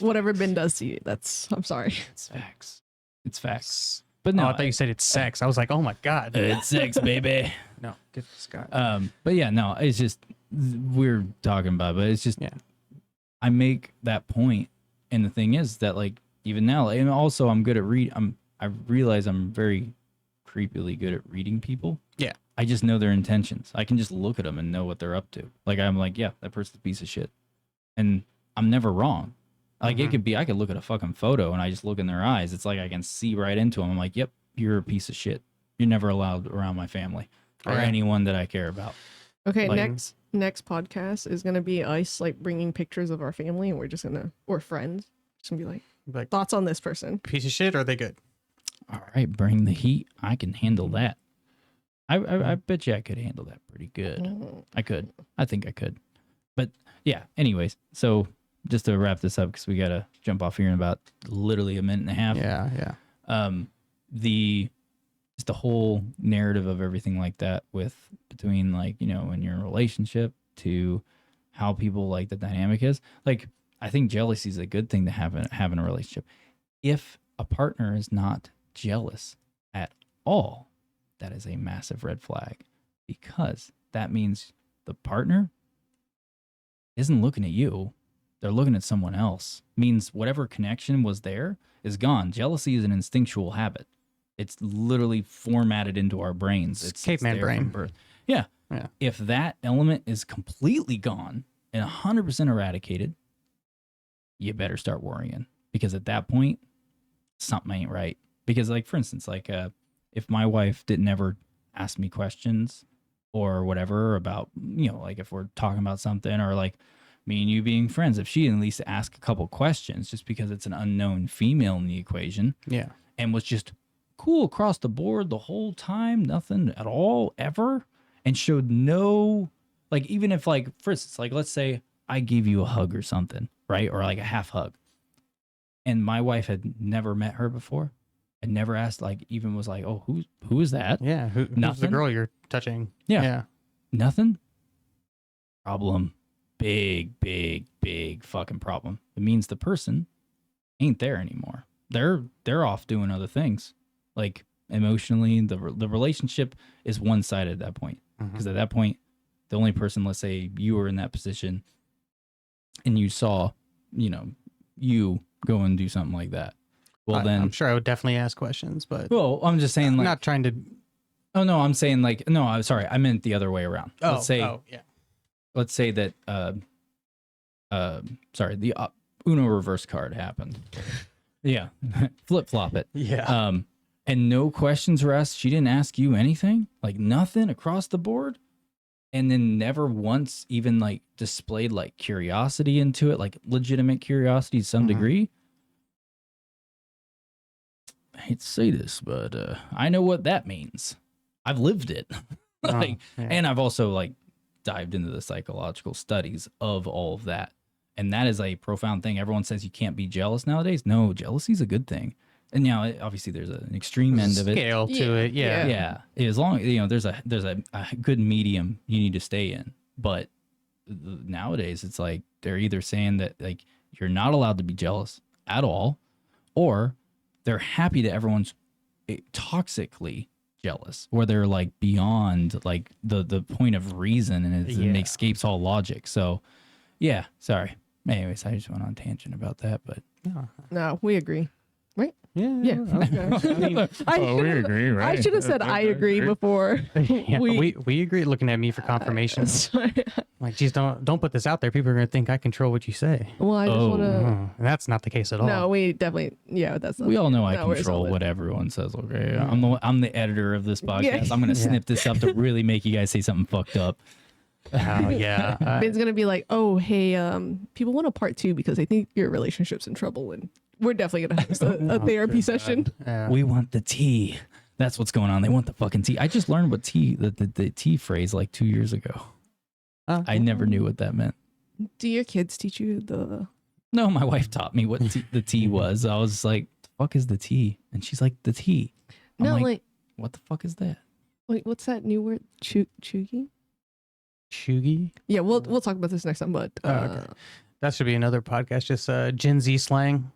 whatever Ben does to you, I'm sorry.
It's facts. It's facts. But no,
I thought you said it's sex. I was like, oh my God.
it's sex, baby.
No, get this guy.
But yeah, no, it's just we're talking about, but it's just
Yeah.
I make that point, and the thing is that like even now, and also I'm good at I realize I'm very creepily good at reading people.
Yeah.
I just know their intentions. I can just look at them and know what they're up to. Like I'm like, yeah, that person's a piece of shit, and I'm never wrong. Like it could be, I could look at a fucking photo and I just look in their eyes. It's like I can see right into them. I'm like, yep, you're a piece of shit. You're never allowed around my family or
Right.
anyone that I care about.
Okay,
Like-
next podcast is gonna be us like bringing pictures of our family, and we're friends. Just gonna be like,
Like,
thoughts on this person.
piece of shit, or are they good?
All right, bring the heat. I can handle that. I bet you I could handle that pretty good.
Mhm.
I could. I think I could. But yeah, anyways, so just to wrap this up, because we got to jump off here in about literally a minute and a half.
Yeah.
Just the whole narrative of everything like that between like, when you're in a relationship to how people like the dynamic is. Like, I think jealousy is a good thing to have in a relationship. If a partner is not jealous at all, that is a massive red flag, because that means the partner isn't looking at you. They're looking at someone else. Means whatever connection was there is gone. Jealousy is an instinctual habit. It's literally formatted into our brains. It's
caveman
there
brain.
from birth. Yeah.
Yeah.
If that element is completely gone and 100% eradicated, you better start worrying, because at that point, something ain't right. Because like, for instance, like if my wife didn't ever ask me questions or whatever about, like if we're talking about something, or like me and you being friends, if she at least ask a couple questions, just because it's an unknown female in the equation,
Yeah.
and was just cool across the board the whole time, nothing at all ever, and showed no, like, even if, like, for instance, like, let's say I gave you a hug or something, right, or like a half hug, and my wife had never met her before, and never asked, like, even was like, oh, who is that?
Yeah. Who's the
Nothing?
girl you're touching?
Yeah.
Yeah.
Nothing. Problem. Big fucking problem. It means the person ain't there anymore. They're off doing other things, like emotionally. The relationship is one sided at that point, because at that point, the only person, let's say you were in that position, and you saw, you go and do something like that. Well, then
I'm sure I would definitely ask questions, but
well, I'm just saying,
I'm
like,
not trying to.
oh no, I'm saying, like, no, I'm sorry, I meant the other way around. Let's say
yeah.
let's say that sorry, the Uno reverse card happened. Yeah. Flip flop it.
Yeah.
And no questions were asked. She didn't ask you anything, like nothing across the board. And then never once even like displayed like curiosity into it, like legitimate curiosity to some degree. I hate to say this, but I know what that means. I've lived it. And I've also like dived into the psychological studies of all of that. And that is a profound thing. Everyone says you can't be jealous nowadays. No, jealousy is a good thing. And obviously there's an extreme end of it.
Scale to it. Yeah.
Yeah. As long there's a good medium you need to stay in. But nowadays it's like they're either saying that like you're not allowed to be jealous at all, or they're happy that everyone's toxically jealous, or they're like beyond like the point of reason, and it escapes all logic. So yeah, sorry. Anyways, I just went on a tangent about that, but
No, we agree. Right?
Yeah. Okay. I mean,
we agree, right?
I should have said I agree before.
yeah, we agree. Looking at me for confirmation. Like, geez, don't put this out there. People are gonna think I control what you say.
Well, I just want to.
That's not the case at all.
No, we definitely. Yeah, that's. Not
we all know I
we're
control
solid.
what everyone says. Okay, I'm the editor of this podcast.
Yeah.
I'm gonna snip this up to really make you guys say something fucked up.
Oh yeah.
Ben's gonna be like, "Oh, hey, people want a part 2 because they think your relationship's in trouble," and we're definitely gonna host a therapy session.
Yeah.
We want the tea. That's what's going on. They want the fucking tea. I just learned what tea, the tea phrase, like 2 years ago. I never knew what that meant.
Do your kids teach you the?
No, my wife taught me what the tea was. I was like, "The fuck is the tea?" And she's like, "The tea." I'm
No, like,
what the fuck is that?
like, what's that new word? Chugi?
Shugi.
Yeah, we'll talk about this next time. But
Okay. That should be another podcast. Just Gen Z slang.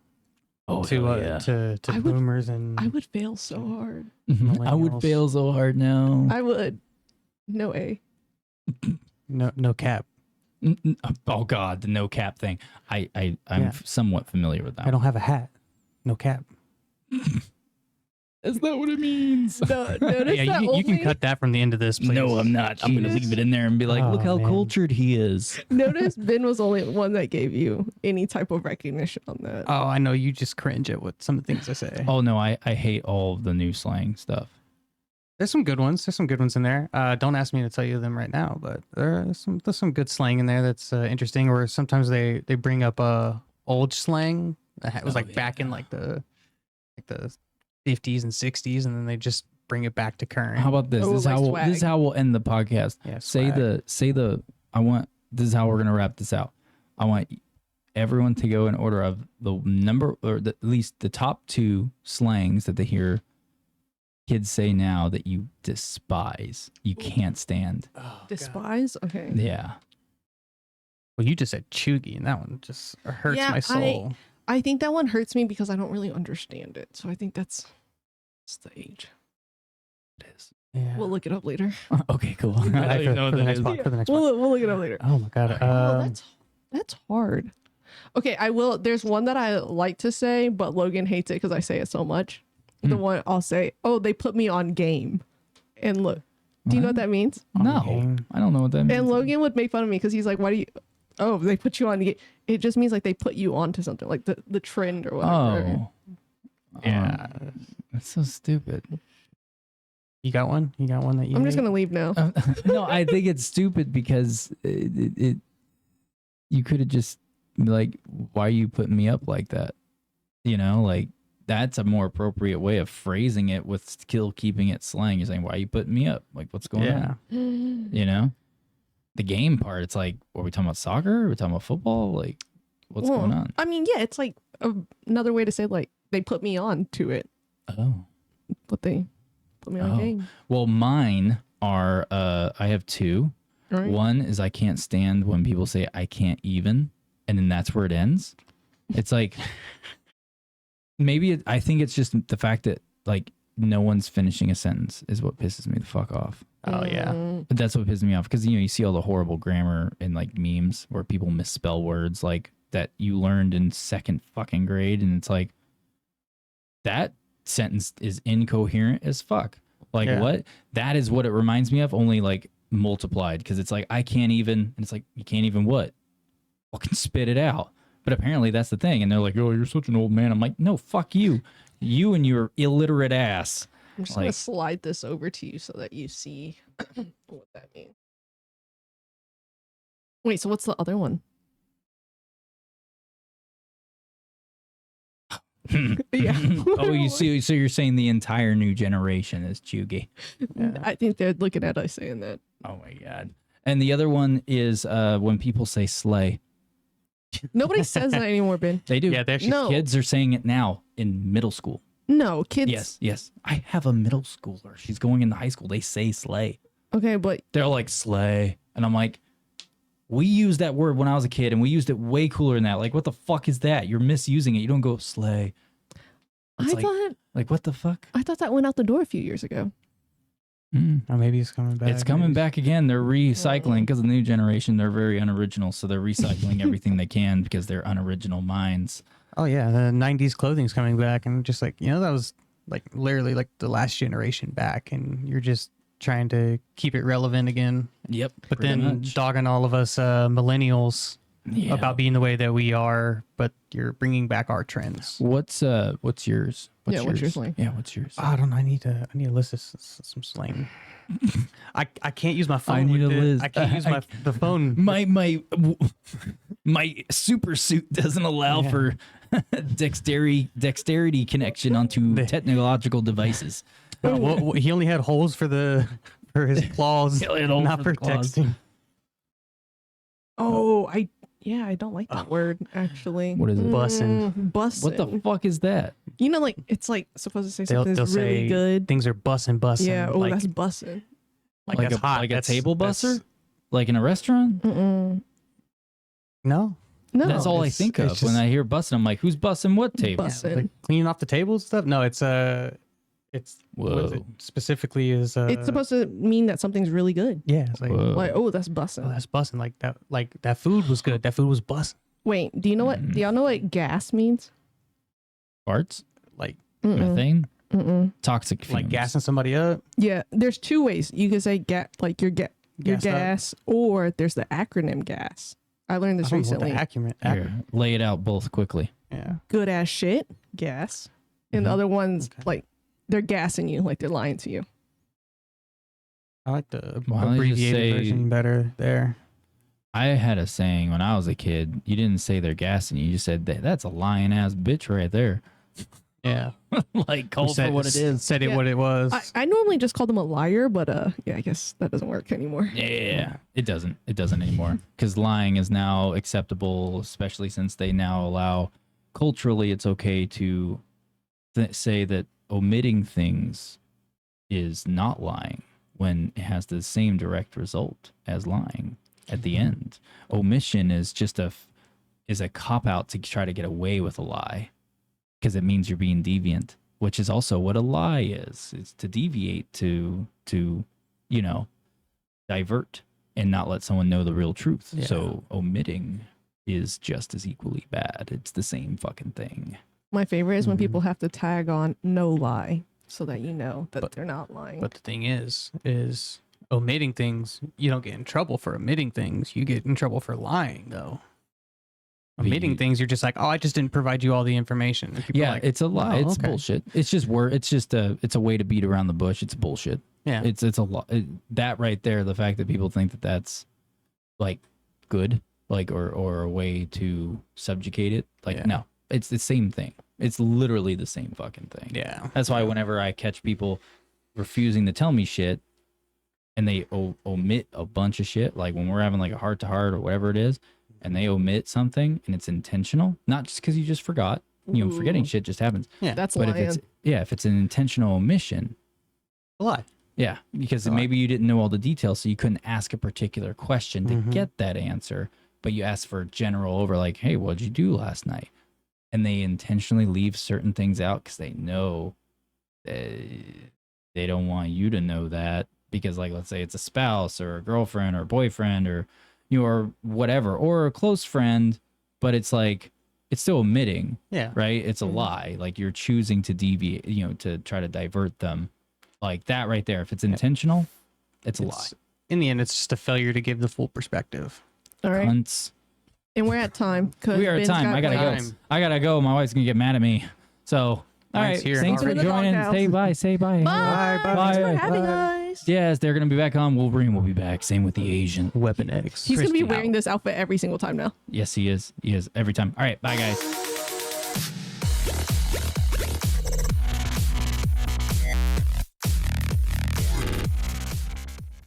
Oh,
to
I would-
boomers and
I would fail so hard.
I would
millennials.
fail so hard now.
I would. No A.
no cap.
Oh God, the no cap thing. I'm
Yeah.
somewhat familiar with that.
I don't have a hat. No cap.
Is that what it means?
No, notice
Yeah,
that
you can
only-
cut that from the end of this. Please.
No, I'm not. I'm gonna
Jeez.
leave it in there and be like,
Oh,
look how
man.
cultured he is.
Notice Ben was only one that gave you any type of recognition on that.
Oh, I know you just cringe at what some of the things I say.
Oh no, I hate all of the new slang stuff.
There's some good ones. There's some good ones in there. Don't ask me to tell you them right now, but there's some good slang in there that's interesting. Or sometimes they bring up old slang that was back in like the 50s and 60s, and then they just bring it back to current.
How about this?
Oh,
This is
like
how
swag.
this is how we'll end the podcast.
Yeah,
Say
swag.
this is how we're gonna wrap this out. I want everyone to go in order of the number, or at least the top 2 slangs that they hear kids say now that you despise, you can't stand.
Despise? Okay.
Yeah.
Well, you just said chuggy, and that one just hurts
Yeah,
my soul.
I think that one hurts me because I don't really understand it. So I think that's the age.
It is.
Yeah.
We'll look it up later.
Okay, cool.
For the
I don't even know what that
next
is.
part, for the next part.
We'll look it up later.
Oh my god.
Oh, that's hard. Okay, I will. There's one that I like to say, but Logan hates it because I say it so much. The one I'll say, "Oh, they put me on game," and look. Do you know what that means?
No,
Okay.
I don't know what that means.
And Logan would make fun of me because he's like, "Why do you? Oh, they put you on game." It just means like they put you onto something, like the trend or whatever.
Oh,
Yeah.
that's so stupid.
You got one? You got one that you
I'm just
hate?
gonna leave now.
No, I think it's stupid because you could have just like, why are you putting me up like that? You know, like that's a more appropriate way of phrasing it with still keeping it slang. You're saying, why are you putting me up? Like, what's going on? You know, the game part, it's like, are we talking about soccer? Are we talking about football? Like, what's going on?
I mean, yeah, it's like another way to say like they put me on to it,
Oh.
but they put me on game.
Well, mine are, I have two.
Right.
One is I can't stand when people say I can't even, and then that's where it ends. It's like, I think it's just the fact that like no one's finishing a sentence is what pisses me the fuck off.
Oh yeah.
But that's what pisses me off because, you know, you see all the horrible grammar in like memes where people misspell words like that you learned in second fucking grade. And it's like, that sentence is incoherent as fuck. Like what? That is what it reminds me of, only like multiplied, because it's like, I can't even, and it's like, you can't even what? Fucking spit it out. But apparently that's the thing. And they're like, oh, you're such an old man. I'm like, no, fuck you. You and your illiterate ass.
I'm just
Like-
gonna slide this over to you so that you see what that means. Wait, so what's the other one? Yeah.
Oh, you see, so you're saying the entire new generation is chuggy.
I think they're looking at us saying that.
Oh my God. And the other one is when people say slay.
Nobody says that anymore, Ben.
They do.
Yeah, they actually-
No.
Kids are saying it now in middle school.
No, kids.
Yes. I have a middle schooler. She's going into high school. They say slay.
Okay, but
They're like slay. And I'm like, we used that word when I was a kid and we used it way cooler than that. Like, what the fuck is that? You're misusing it. You don't go slay. It's like, what the fuck?
I thought that went out the door a few years ago.
Oh, maybe it's coming back.
It's coming back again. They're recycling because the new generation, they're very unoriginal. So they're recycling everything they can because they're unoriginal minds.
Oh yeah, the '90s clothing's coming back, and just like, you know, that was like literally like the last generation back, and you're just trying to keep it relevant again.
Yep.
But
pretty
then
much.
dogging all of us millennials
Yeah.
about being the way that we are, but you're bringing back our trends.
What's yours?
What's yours like?
Yeah, what's yours?
I don't know. I need to list some slang. I can't use my phone.
I need
with
a
it.
list.
I can't use the phone.
My super suit doesn't allow for dexterity connection onto technological devices.
Well, he only had holes for his claws,
He only had holes
not
for
for
the claws.
texting.
Oh, I don't like that word actually.
What is it?
Bussin'.
Bussin'.
What the fuck is that?
You know, like it's like supposed to say
They'll
something's
say
really good.
things are bussin'.
Yeah. Oh,
like,
that's bussin'.
like
Like
that's
a
hot.
like
That's-
a table
that's-
busser? Like in a restaurant?
Mm-mm.
No,
No.
That's all I
it's-
think
it's
of when
just-
I hear bussing. I'm like, who's bussing what table?
Bussin'.
like cleaning off the tables and stuff. No, it's what is it?
Whoa.
Specifically is
It's supposed to mean that something's really good.
yeah. It's like
Whoa.
Like, oh, that's bussin'.
oh, that's bussin'. Like that food was good. That food was bussin'.
Wait, do you know what? Do y'all know what gas means?
Farts?
Like
Methane?
Mm-mm.
Toxic fumes.
like gassing somebody up.
Yeah, there's two ways you can say like your
Gassed up.
gas, or there's the acronym gas. I learned this
I don't know what
recently.
the accurate.
Here, lay it out both quickly.
Yeah.
Good ass shit, gas, and the
Mhm.
other ones
Okay.
like they're gassing you, like they're lying to you.
I like the
Why don't you just
abbreviated
say-
version better there.
I had a saying when I was a kid. You didn't say they're gassing you. You just said that's a lying ass bitch right there.
Yeah.
Like, call it for what it is.
Said it
Yeah.
what it was.
I normally just call them a liar, but yeah, I guess that doesn't work anymore.
Yeah, it doesn't. It doesn't anymore because lying is now acceptable, especially since they now allow culturally it's okay to say that omitting things is not lying when it has the same direct result as lying at the end. Omission is just a cop out to try to get away with a lie because it means you're being deviant, which is also what a lie is. It's to deviate to divert and not let someone know the real truth.
Yeah.
So omitting is just as equally bad. It's the same fucking thing.
My favorite is when
Mhm.
people have to tag on no lie so that you know that
But-
they're not lying.
But the thing is omitting things, you don't get in trouble for omitting things. You get in trouble for lying, though. Omitting things, you're just like, oh, I just didn't provide you all the information. And people are
Yeah,
like,
it's a lie.
"Oh,
It's
okay."
bullshit. It's just it's a way to beat around the bush. It's bullshit.
Yeah.
It's a lot. That right there, the fact that people think that that's like good, like or a way to subjugate it. Like no, it's the same thing. It's literally the same fucking thing.
Yeah.
That's why whenever I catch people refusing to tell me shit and they omit a bunch of shit, like when we're having like a heart to heart or whatever it is, and they omit something and it's intentional, not just because you just forgot. You know, forgetting shit just happens.
Yeah.
That's
But
lying.
if it's an intentional omission,
A lie.
yeah, because
Right.
maybe you didn't know all the details, so you couldn't ask a particular question to get that answer, but you asked for a general over, like, hey, what'd you do last night? And they intentionally leave certain things out because they know they don't want you to know that because, like, let's say it's a spouse or a girlfriend or a boyfriend or, you know, or whatever, or a close friend, but it's like, it's still omitting,
Yeah.
right? It's a lie. Like you're choosing to deviate, you know, to try to divert them. Like that right there. If it's intentional, it's a lie.
In the end, it's just a failure to give the full perspective.
All right.
Cunts.
And we're at time.
We are at time. I gotta go.
plans.
I gotta go. My wife's gonna get mad at me. So, all
Mine's
right.
here
Thanks for
already.
joining.
Doghouse.
Say bye. Say bye.
Bye. Thanks for having us.
Yes, they're gonna be back on. Wolverine will be back. Same with the Asian.
Weapon X.
He's going to be
Kristy.
wearing this outfit every single time now.
Yes, he is. He is every time. All right. Bye, guys.